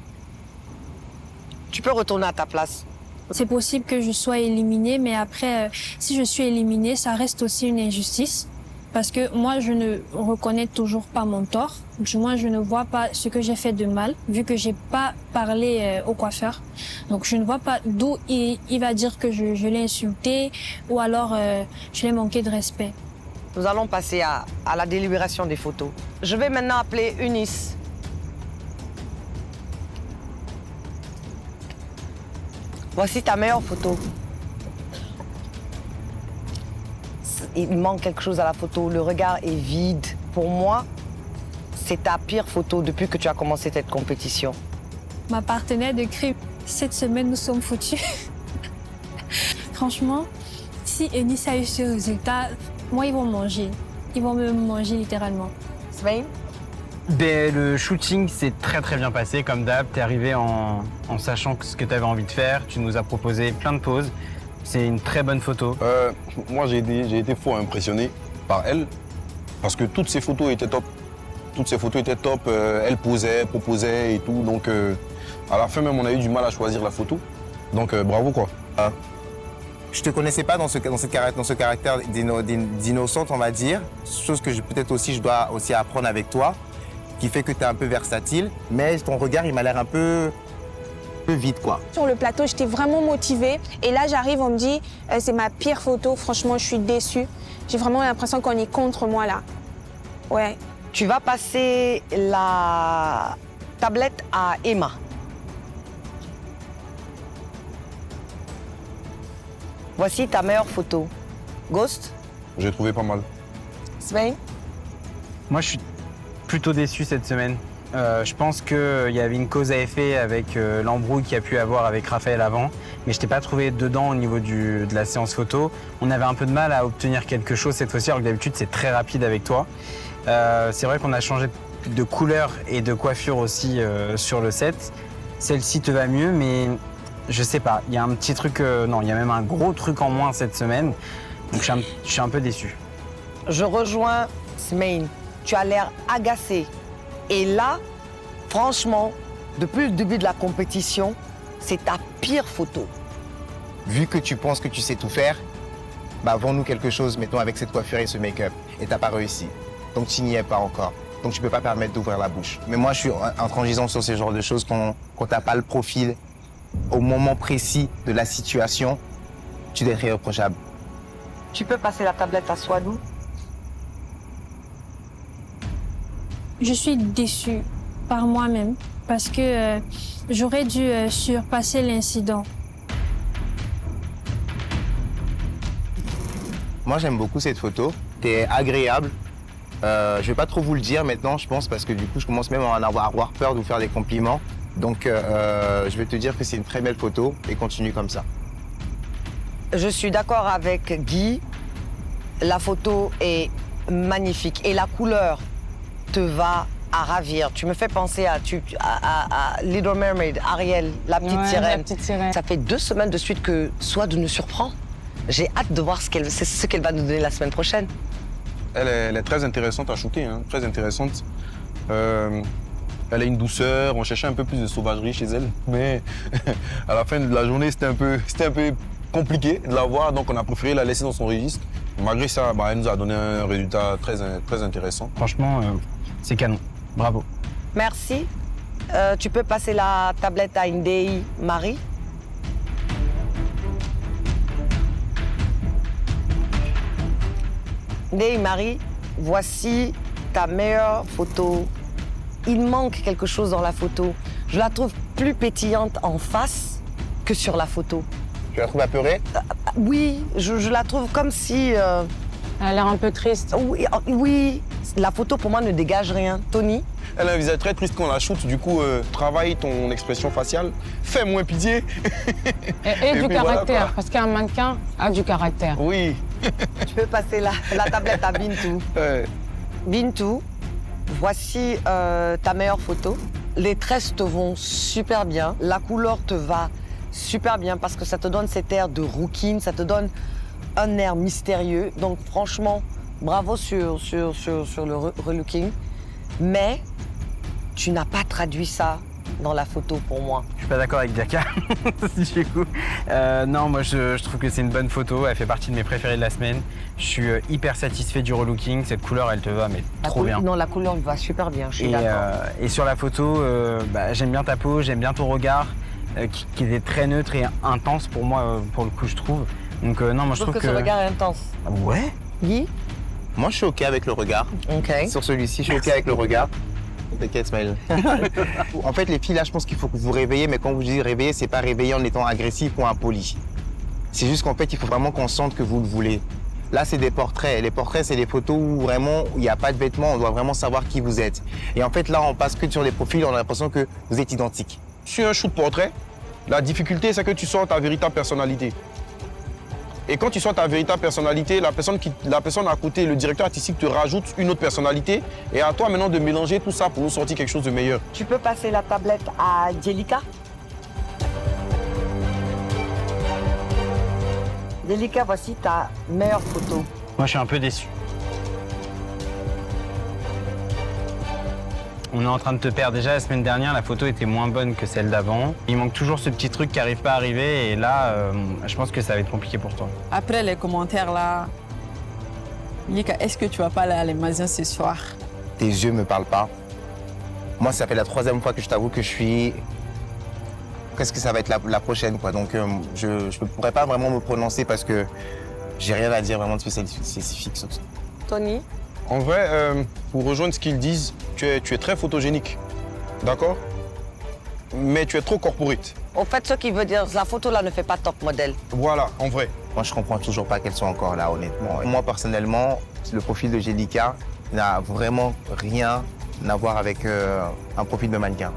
B: Tu peux retourner à ta place.
L: C'est possible que je sois éliminée, mais après, si je suis éliminée, ça reste aussi une injustice. Parce que moi, je ne reconnais toujours pas mon tort. Du moins, je ne vois pas ce que j'ai fait de mal, vu que j'ai pas parlé au coiffeur. Donc, je ne vois pas d'où il va dire que je l'ai insulté ou alors je l'ai manqué de respect.
B: Nous allons passer à la délibération des photos. Je vais maintenant appeler Eunice. Voici ta meilleure photo. Il manque quelque chose à la photo, le regard est vide. Pour moi, c'est ta pire photo depuis que tu as commencé cette compétition.
L: Ma partenaire de crime, cette semaine, nous sommes foutus. Franchement, si Eunice a eu ce résultat, moi, ils vont manger. Ils vont me manger littéralement.
B: Swain?
I: Ben, le shooting s'est très bien passé, comme d'hab. T'es arrivé en sachant ce que t'avais envie de faire. Tu nous as proposé plein de poses. C'est une très bonne photo.
K: Moi, j'ai été fort impressionné par elle parce que toutes ses photos étaient top. Toutes ses photos étaient top. Elle posait, proposait et tout. Donc, à la fin même, on a eu du mal à choisir la photo. Donc, bravo, quoi.
E: Je te connaissais pas dans ce caractère d'innocente, on va dire. Chose que peut-être aussi je dois aussi apprendre avec toi, qui fait que tu es un peu versatile. Mais ton regard, il m'a l'air un peu vite, quoi.
D: Sur le plateau, j'étais vraiment motivée. Et là, j'arrive, on me dit, c'est ma pire photo. Franchement, je suis déçue. J'ai vraiment l'impression qu'on est contre moi, là. Ouais.
B: Tu vas passer la tablette à Emma. Voici ta meilleure photo. Ghost?
K: J'ai trouvé pas mal.
B: Swain?
I: Moi, je suis plutôt déçu cette semaine. Je pense qu'il y avait une cause à effet avec l'embrouille qu'il y a pu avoir avec Raphaël avant, mais je t'ai pas trouvé dedans au niveau de la séance photo. On avait un peu de mal à obtenir quelque chose cette fois-ci, alors que d'habitude c'est très rapide avec toi. C'est vrai qu'on a changé de couleur et de coiffure aussi sur le set. Celle-ci te va mieux, mais je sais pas, il y a un petit truc, non, il y a même un gros truc en moins cette semaine, donc je suis un peu déçu.
B: Je rejoins Smain, tu as l'air agacé. Et là, franchement, depuis le début de la compétition, c'est ta pire photo.
E: Vu que tu penses que tu sais tout faire, bah vends-nous quelque chose, mettons, avec cette coiffure et ce make-up. Et t'as pas réussi. Donc tu n'y es pas encore. Donc tu peux pas permettre d'ouvrir la bouche. Mais moi, je suis intransigeant sur ce genre de choses quand t'as pas le profil au moment précis de la situation. Tu dois être irréprochable.
B: Tu peux passer la tablette à Swadou?
L: Je suis déçue par moi-même parce que j'aurais dû surpasser l'incident.
E: Moi, j'aime beaucoup cette photo. T'es agréable, Je vais pas trop vous le dire maintenant, je pense, parce que du coup, je commence même à avoir peur de vous faire des compliments. Donc, je vais te dire que c'est une très belle photo et continue comme ça.
B: Je suis d'accord avec Guy. La photo est magnifique et la couleur te va à ravir. Tu me fais penser à Little Mermaid, Ariel, la petite sirène.
C: La petite sirène.
B: Ça fait 2 semaines de suite que Swad nous surprend. J'ai hâte de voir ce qu'elle va nous donner la semaine prochaine.
K: Elle est très intéressante à shooter, hein, très intéressante. Elle a une douceur, on cherchait un peu plus de sauvagerie chez elle, mais à la fin de la journée, c'était un peu compliqué de la voir, donc on a préféré la laisser dans son registre. Malgré ça, elle nous a donné un résultat très intéressant.
I: Franchement, c'est canon. Bravo.
B: Merci. Tu peux passer la tablette à Ndei Marie. Ndei Marie, voici ta meilleure photo. Il manque quelque chose dans la photo. Je la trouve plus pétillante en face que sur la photo.
E: Tu la trouves apeurée?
B: Oui, je la trouve comme si...
C: Elle a l'air un peu triste.
B: Oui, la photo pour moi ne dégage rien. Tony?
K: Elle a un visage très triste quand on la shoot, du coup, travaille ton expression faciale, fais moins pitié.
C: Et du caractère,
K: voilà,
C: parce qu'un mannequin a du caractère.
K: Oui.
B: Tu peux passer la tablette à Bintou.
K: Ouais.
B: Bintou, voici ta meilleure photo. Les tresses te vont super bien, la couleur te va super bien parce que ça te donne cet air de rouquine, ça te donne un air mystérieux. Donc franchement, bravo sur le relooking. Mais tu n'as pas traduit ça dans la photo pour moi.
I: Je suis pas d'accord avec Bianca, du coup. Non, moi je trouve que c'est une bonne photo, elle fait partie de mes préférées de la semaine. Je suis hyper satisfait du relooking, cette couleur elle te va mais trop bien.
B: Non, la couleur va super bien, je suis d'accord.
I: Et sur la photo, j'aime bien ta peau, j'aime bien ton regard, qui était très neutre et intense pour moi, pour le coup je trouve. Donc non, moi je trouve que...
B: ce regard est intense.
I: Ouais.
B: Guy?
E: Moi, je suis OK avec le regard.
B: OK.
E: Sur celui-ci, je suis OK avec le regard. T'inquiète, Smile. En fait, les filles, là, je pense qu'il faut que vous réveillez, mais quand vous dites réveiller, c'est pas réveiller en étant agressif ou impoli. C'est juste qu'en fait, il faut vraiment qu'on sente que vous le voulez. Là, c'est des portraits. Les portraits, c'est des photos où vraiment, il n'y a pas de vêtements, on doit vraiment savoir qui vous êtes. Et en fait, là, on passe que sur les profils, on a l'impression que vous êtes identiques.
K: Sur un shoot portrait, la difficulté, c'est que tu sors ta véritable personnalité. Et quand tu sors ta véritable personnalité, la personne à côté, le directeur artistique te rajoute une autre personnalité. Et à toi maintenant de mélanger tout ça pour nous sortir quelque chose de meilleur.
B: Tu peux passer la tablette à Jelika? Jelika, voici ta meilleure photo.
I: Moi je suis un peu déçu. On est en train de te perdre. Déjà, la semaine dernière, la photo était moins bonne que celle d'avant. Il manque toujours ce petit truc qui n'arrive pas à arriver. Et là, je pense que ça va être compliqué pour toi.
O: Après les commentaires là, Lika, est-ce que tu vas pas aller à l'Amazon ce soir?
E: Tes yeux me parlent pas. Moi, ça fait la 3e fois que je t'avoue que je suis... Qu'est-ce que ça va être la prochaine, quoi. Donc, je ne pourrais pas vraiment me prononcer parce que j'ai rien à dire vraiment de spécifique sur ça.
B: Tony?
K: En vrai, pour rejoindre ce qu'ils disent, tu es très photogénique, d'accord? Mais tu es trop corporate.
B: Au fait, ce qui veut dire, la photo là ne fait pas top modèle.
K: Voilà, en vrai.
E: Moi, je comprends toujours pas qu'elles soient encore là, honnêtement. Moi, personnellement, le profil de Jelika n'a vraiment rien à voir avec un profil de mannequin.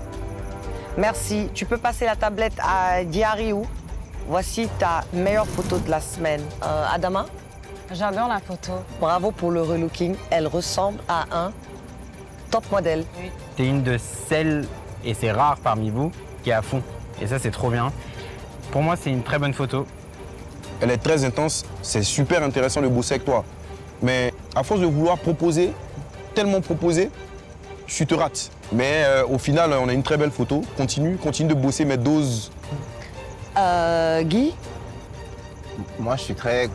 B: Merci. Tu peux passer la tablette à Diariou. Voici ta meilleure photo de la semaine. Adama?
C: J'adore la photo.
B: Bravo pour le relooking. Elle ressemble à un top modèle.
C: Oui.
I: T'es une de celles, et c'est rare parmi vous, qui est à fond. Et ça, c'est trop bien. Pour moi, c'est une très bonne photo.
K: Elle est très intense. C'est super intéressant de bosser avec toi. Mais à force de vouloir proposer, tellement proposer, tu te rates. Mais au final, on a une très belle photo. Continue de bosser, mais dose.
B: Guy?
E: Moi, je suis très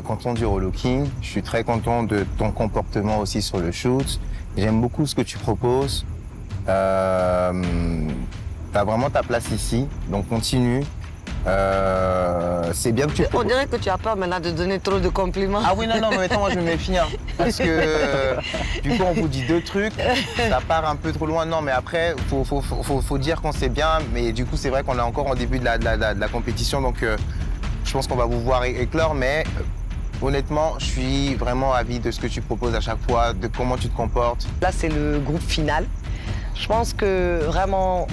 E: content du relooking. Je suis très content de ton comportement aussi sur le shoot. J'aime beaucoup ce que tu proposes. T'as vraiment ta place ici, donc continue. C'est bien que tu...
B: On dirait que tu as peur maintenant de donner trop de compliments.
E: Ah oui, non, mais maintenant, moi, je me méfie. Hein, parce que du coup, on vous dit 2 trucs, ça part un peu trop loin. Non, mais après, faut dire qu'on sait bien. Mais du coup, c'est vrai qu'on est encore en début de la compétition. Donc, je pense qu'on va vous voir éclore. Mais Honnêtement, je suis vraiment ravi de ce que tu proposes à chaque fois, de comment tu te comportes.
B: Là, c'est le groupe final. Je pense que vraiment,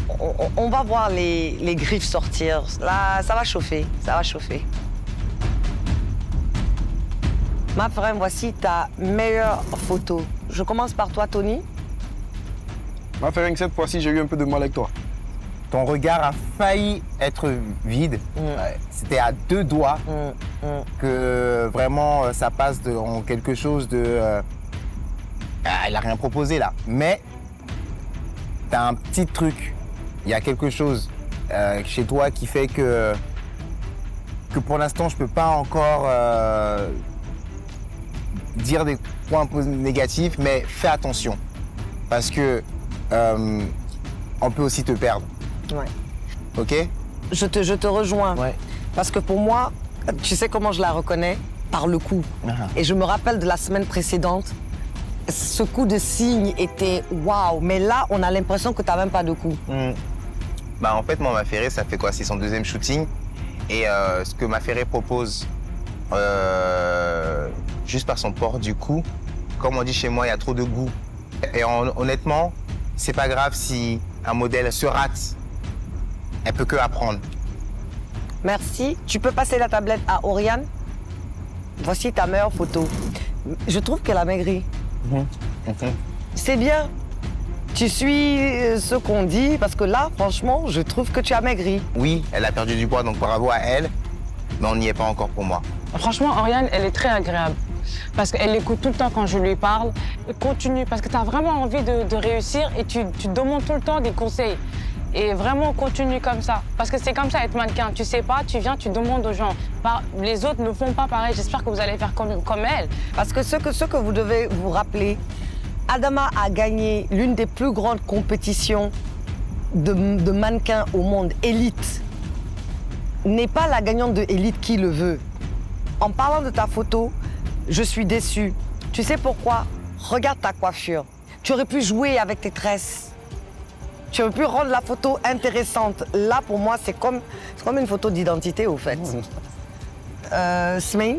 B: on va voir les griffes sortir. Là, ça va chauffer, ça va chauffer. Ma frère, voici ta meilleure photo. Je commence par toi, Tony.
K: Ma frère, cette fois-ci, j'ai eu un peu de mal avec toi.
E: Ton regard a failli être vide. C'était à 2 doigts que vraiment ça passe en quelque chose de... elle n'a rien proposé là. Mais tu as un petit truc. Il y a quelque chose chez toi qui fait que pour l'instant, je ne peux pas encore dire des points négatifs, mais fais attention. Parce que on peut aussi te perdre.
B: Ouais.
E: Ok?
B: Je te rejoins.
E: Ouais.
B: Parce que pour moi, tu sais comment je la reconnais? Par le coup. Et je me rappelle de la semaine précédente, ce coup de signe était waouh. Mais là, on a l'impression que tu n'as même pas de coup.
E: Bah, en fait, moi, Maferré, ça fait quoi? C'est son 2e shooting. Et ce que Maferré propose, juste par son port du cou, comme on dit chez moi, il y a trop de goût. Et honnêtement, c'est pas grave si un modèle se rate. Elle peut que apprendre.
B: Merci. Tu peux passer la tablette à Oriane. Voici ta meilleure photo. Je trouve qu'elle a maigri. C'est bien. Tu suis ce qu'on dit, parce que là, franchement, je trouve que tu as maigri.
E: Oui, elle a perdu du poids, donc bravo à elle. Mais on n'y est pas encore pour moi.
R: Franchement, Oriane, elle est très agréable. Parce qu'elle écoute tout le temps quand je lui parle. Continue, parce que tu as vraiment envie de réussir et tu demandes tout le temps des conseils. Et vraiment, continue comme ça. Parce que c'est comme ça, être mannequin. Tu sais pas, tu viens, tu demandes aux gens. Les autres ne font pas pareil. J'espère que vous allez faire comme elle.
B: Parce que ce que vous devez vous rappeler, Adama a gagné l'une des plus grandes compétitions de mannequins au monde, élite. N'est pas la gagnante de élite qui le veut. En parlant de ta photo, je suis déçue. Tu sais pourquoi? Regarde ta coiffure. Tu aurais pu jouer avec tes tresses. Tu aurais pu rendre la photo intéressante. Là, pour moi, c'est comme une photo d'identité, au fait. Smaïn?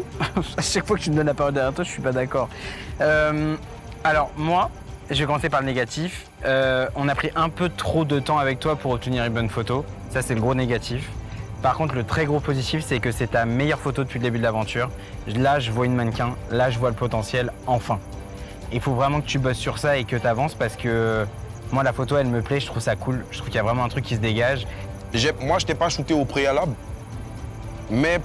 I: À chaque fois que tu me donnes la parole derrière toi, je suis pas d'accord. Alors, moi, je vais commencer par le négatif. On a pris un peu trop de temps avec toi pour obtenir une bonne photo. Ça, c'est le gros négatif. Par contre, le très gros positif, c'est que c'est ta meilleure photo depuis le début de l'aventure. Là, je vois une mannequin. Là, je vois le potentiel, enfin. Il faut vraiment que tu bosses sur ça et que tu avances parce que moi, la photo, elle me plaît. Je trouve ça cool. Je trouve qu'il y a vraiment un truc qui se dégage.
K: Moi, je t'ai pas shooté au préalable. Mais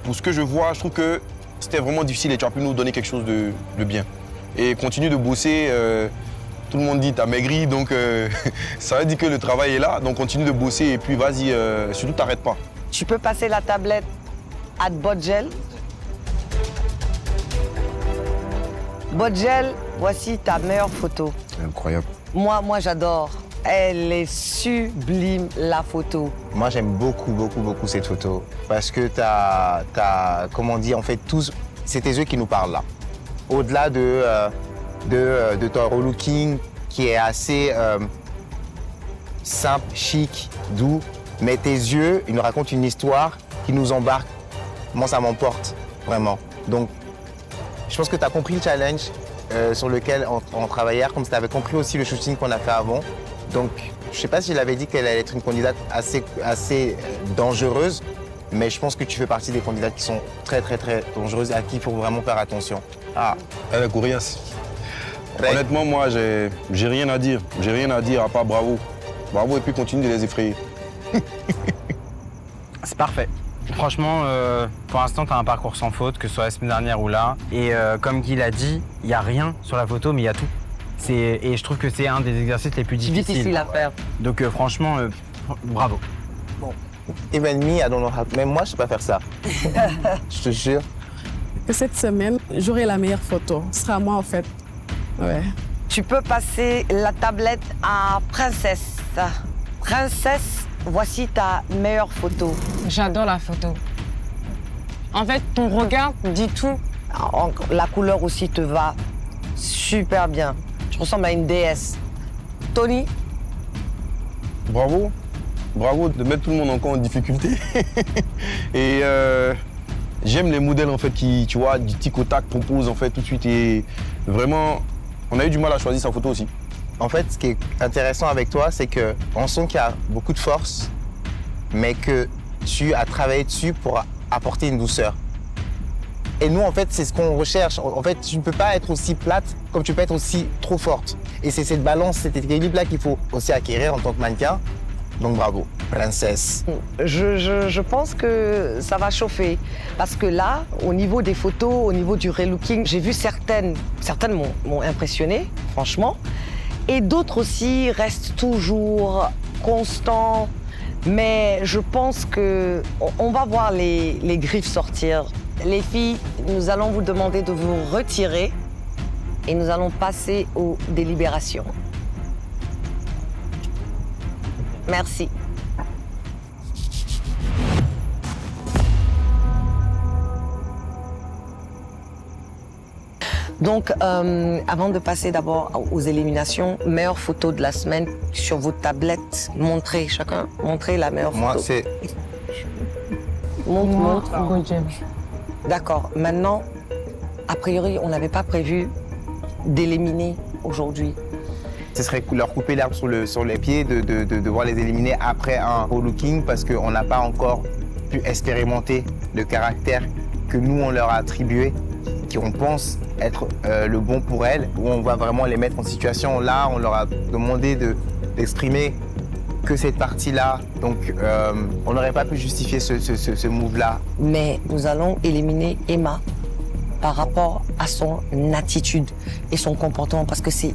K: pour ce que je vois, je trouve que c'était vraiment difficile et tu as pu nous donner quelque chose de bien. Et continue de bosser. Tout le monde dit t'as maigri, donc ça veut dire que le travail est là. Donc continue de bosser et puis vas-y, surtout t'arrêtes pas.
B: Tu peux passer la tablette à Bodgel. Bodgel, voici ta meilleure photo.
K: Incroyable.
B: Moi, j'adore. Elle est sublime, la photo.
E: Moi, j'aime beaucoup, beaucoup, beaucoup cette photo. Parce que comment on dit, en fait, c'est tes yeux qui nous parlent là. Au-delà de ton relooking qui est assez simple, chic, doux, mais tes yeux, ils nous racontent une histoire qui nous embarque. Moi, ça m'emporte, vraiment. Donc, je pense que tu as compris le challenge sur lequel on travaillait, comme tu avais compris aussi le shooting qu'on a fait avant. Donc, je ne sais pas si je l'avais dit qu'elle allait être une candidate assez dangereuse, mais je pense que tu fais partie des candidates qui sont très, très, très dangereuses, à qui il faut vraiment faire attention.
K: Ah, elle est coriace. Honnêtement, moi, j'ai rien à dire. J'ai rien à dire à part bravo. Bravo et puis continue de les effrayer.
I: C'est parfait. Franchement, pour l'instant, tu as un parcours sans faute, que ce soit la semaine dernière ou là. Et comme Guy l'a dit, il n'y a rien sur la photo, mais il y a tout. Et je trouve que c'est un des exercices les plus difficiles.
B: Difficile à faire.
I: Donc franchement, bravo.
E: Bon. Even me, I don't know how. Même moi, je ne sais pas faire ça. Je te jure.
S: Que cette semaine, j'aurai la meilleure photo. Ce sera moi, en fait. Ouais.
B: Tu peux passer la tablette à Princesse. Princesse, voici ta meilleure photo.
R: J'adore la photo. En fait, ton regard dit tout.
B: La couleur aussi te va super bien. Tu ressembles à une déesse. Tony?
K: Bravo. Bravo de mettre tout le monde encore en difficulté. Et J'aime les modèles en fait qui, tu vois, du tic au tac proposent en fait tout de suite et vraiment, on a eu du mal à choisir sa photo aussi.
E: En fait, ce qui est intéressant avec toi, c'est qu'on sent qu'il y a beaucoup de force, mais que tu as travaillé dessus pour apporter une douceur. Et nous, en fait, c'est ce qu'on recherche. En fait, tu ne peux pas être aussi plate comme tu peux être aussi trop forte. Et c'est cette balance, cet équilibre-là qu'il faut aussi acquérir en tant que mannequin. Donc bravo, princesse.
B: Je pense que ça va chauffer. Parce que là, au niveau des photos, au niveau du relooking, j'ai vu certaines m'ont impressionné, franchement. Et d'autres aussi restent toujours constants. Mais je pense qu'on va voir les griffes sortir. Les filles, nous allons vous demander de vous retirer et nous allons passer aux délibérations. Merci. Donc, avant de passer d'abord aux éliminations, meilleure photo de la semaine sur vos tablettes. Montrez la meilleure photo.
E: Moi, c'est...
B: Montre. D'accord. Maintenant, a priori, on n'avait pas prévu d'éliminer aujourd'hui.
E: Ce serait leur couper l'herbe sur les pieds de devoir les éliminer après un relooking parce qu'on n'a pas encore pu expérimenter le caractère que nous, on leur a attribué, qui on pense être le bon pour elles, où on va vraiment les mettre en situation. Là, on leur a demandé d'exprimer que cette partie-là. Donc, on n'aurait pas pu justifier ce move-là.
B: Mais nous allons éliminer Emma par rapport à son attitude et son comportement, parce que c'est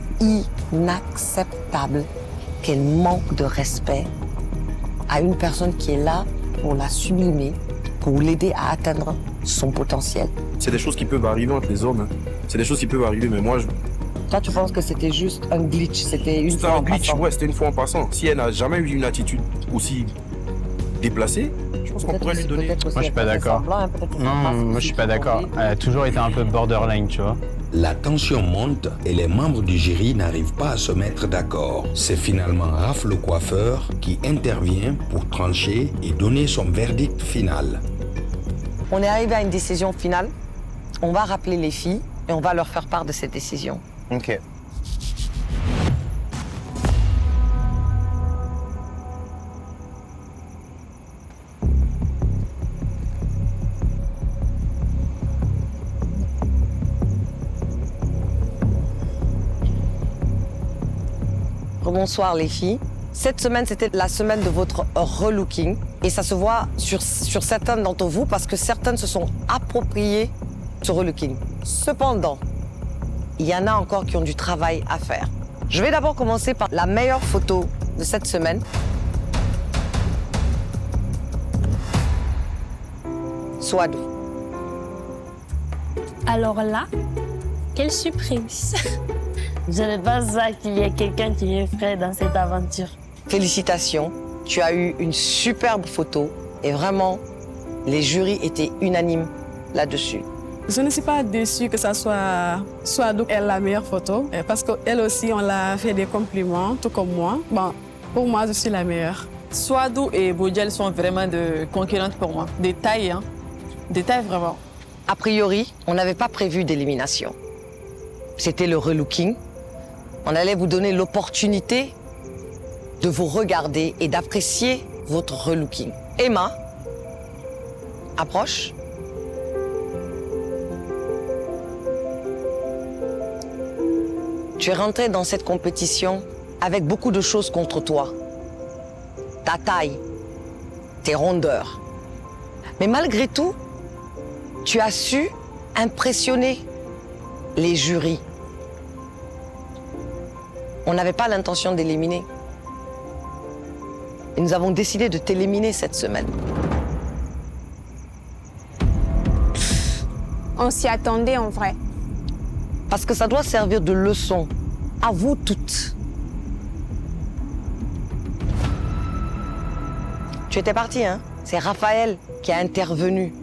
B: inacceptable qu'elle manque de respect à une personne qui est là pour la sublimer, pour l'aider à atteindre son potentiel.
K: C'est des choses qui peuvent arriver entre les hommes. Hein. C'est des choses qui peuvent arriver, mais moi,
B: Toi, tu penses que c'était juste un glitch, c'était une fois en passant?
K: C'était un glitch, ouais, c'était une fois en passant. Si elle n'a jamais eu une attitude aussi déplacée, je pense qu'on pourrait lui donner.
I: Moi, je suis pas d'accord. Non, moi, je suis pas d'accord. Elle a toujours été un peu borderline, tu vois.
A: La tension monte et les membres du jury n'arrivent pas à se mettre d'accord. C'est finalement Raph le coiffeur qui intervient pour trancher et donner son verdict final.
B: On est arrivé à une décision finale. On va rappeler les filles et on va leur faire part de cette décision.
E: Ok.
B: Bonsoir les filles. Cette semaine, c'était la semaine de votre relooking. Et ça se voit sur certaines d'entre vous parce que certaines se sont appropriées ce relooking. Cependant, il y en a encore qui ont du travail à faire. Je vais d'abord commencer par la meilleure photo de cette semaine. Swadou.
L: Alors là, quelle surprise!
P: Je n'ai pas ça qu'il y ait quelqu'un qui m'effraie dans cette aventure.
B: Félicitations, tu as eu une superbe photo et vraiment, les jurys étaient unanimes là-dessus.
S: Je ne suis pas déçue que ça soit Swadou elle la meilleure photo, parce qu'elle aussi, on l'a fait des compliments, tout comme moi. Bon, pour moi, je suis la meilleure.
O: Swadou et Bodiel sont vraiment de concurrentes pour moi. Des tailles, hein. Des tailles vraiment.
B: A priori, on n'avait pas prévu d'élimination. C'était le relooking. On allait vous donner l'opportunité de vous regarder et d'apprécier votre relooking. Emma, approche. Tu es rentrée dans cette compétition avec beaucoup de choses contre toi. Ta taille, tes rondeurs. Mais malgré tout, tu as su impressionner les jurys. On n'avait pas l'intention d'éliminer. Et nous avons décidé de t'éliminer cette semaine.
D: On s'y attendait en vrai.
B: Parce que ça doit servir de leçon à vous toutes. Tu étais partie, hein? C'est Raphaël qui a intervenu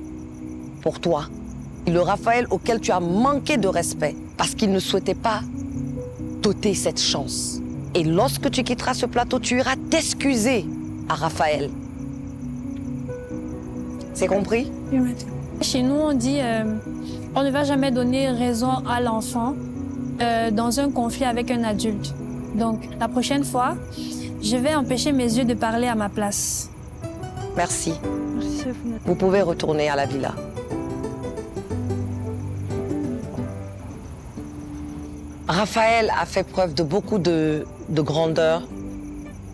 B: pour toi. Le Raphaël auquel tu as manqué de respect parce qu'il ne souhaitait pas t'ôter cette chance. Et lorsque tu quitteras ce plateau, tu iras t'excuser à Raphaël. C'est compris?
L: Chez nous, on dit on ne va jamais donner raison à l'enfant dans un conflit avec un adulte. Donc, la prochaine fois, je vais empêcher mes yeux de parler à ma place.
B: Merci. Vous pouvez retourner à la villa. Raphaël a fait preuve de beaucoup de grandeur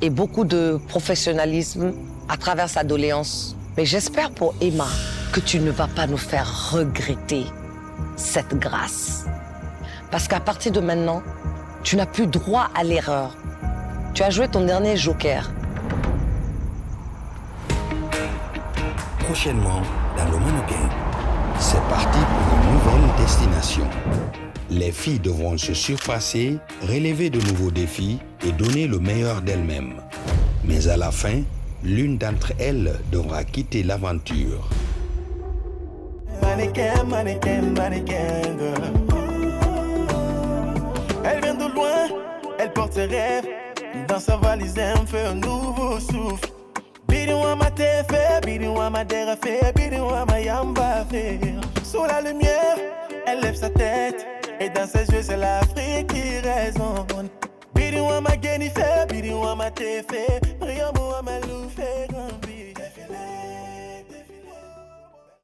B: et beaucoup de professionnalisme à travers sa doléance. Mais j'espère pour Emma que tu ne vas pas nous faire regretter cette grâce. Parce qu'à partir de maintenant, tu n'as plus droit à l'erreur. Tu as joué ton dernier joker.
A: Prochainement, dans le mannequin, c'est parti pour une nouvelle destination. Les filles devront se surpasser, relever de nouveaux défis et donner le meilleur d'elles-mêmes. Mais à la fin, l'une d'entre elles devra quitter l'aventure.
T: Mannequin, mannequin, mannequin, girl. Elle vient de loin, elle porte ses rêves. Dans sa valise, elle me fait un nouveau souffle. Bidiwama tefe, bidiwama derafe, bidiwama yamba fait. Sous la lumière, elle lève sa tête. Et dans ses yeux, c'est l'Afrique qui résonne. Bidiwama genife, bidiwama tefe, briamou ama loufe, gambi. Défilé, défilé.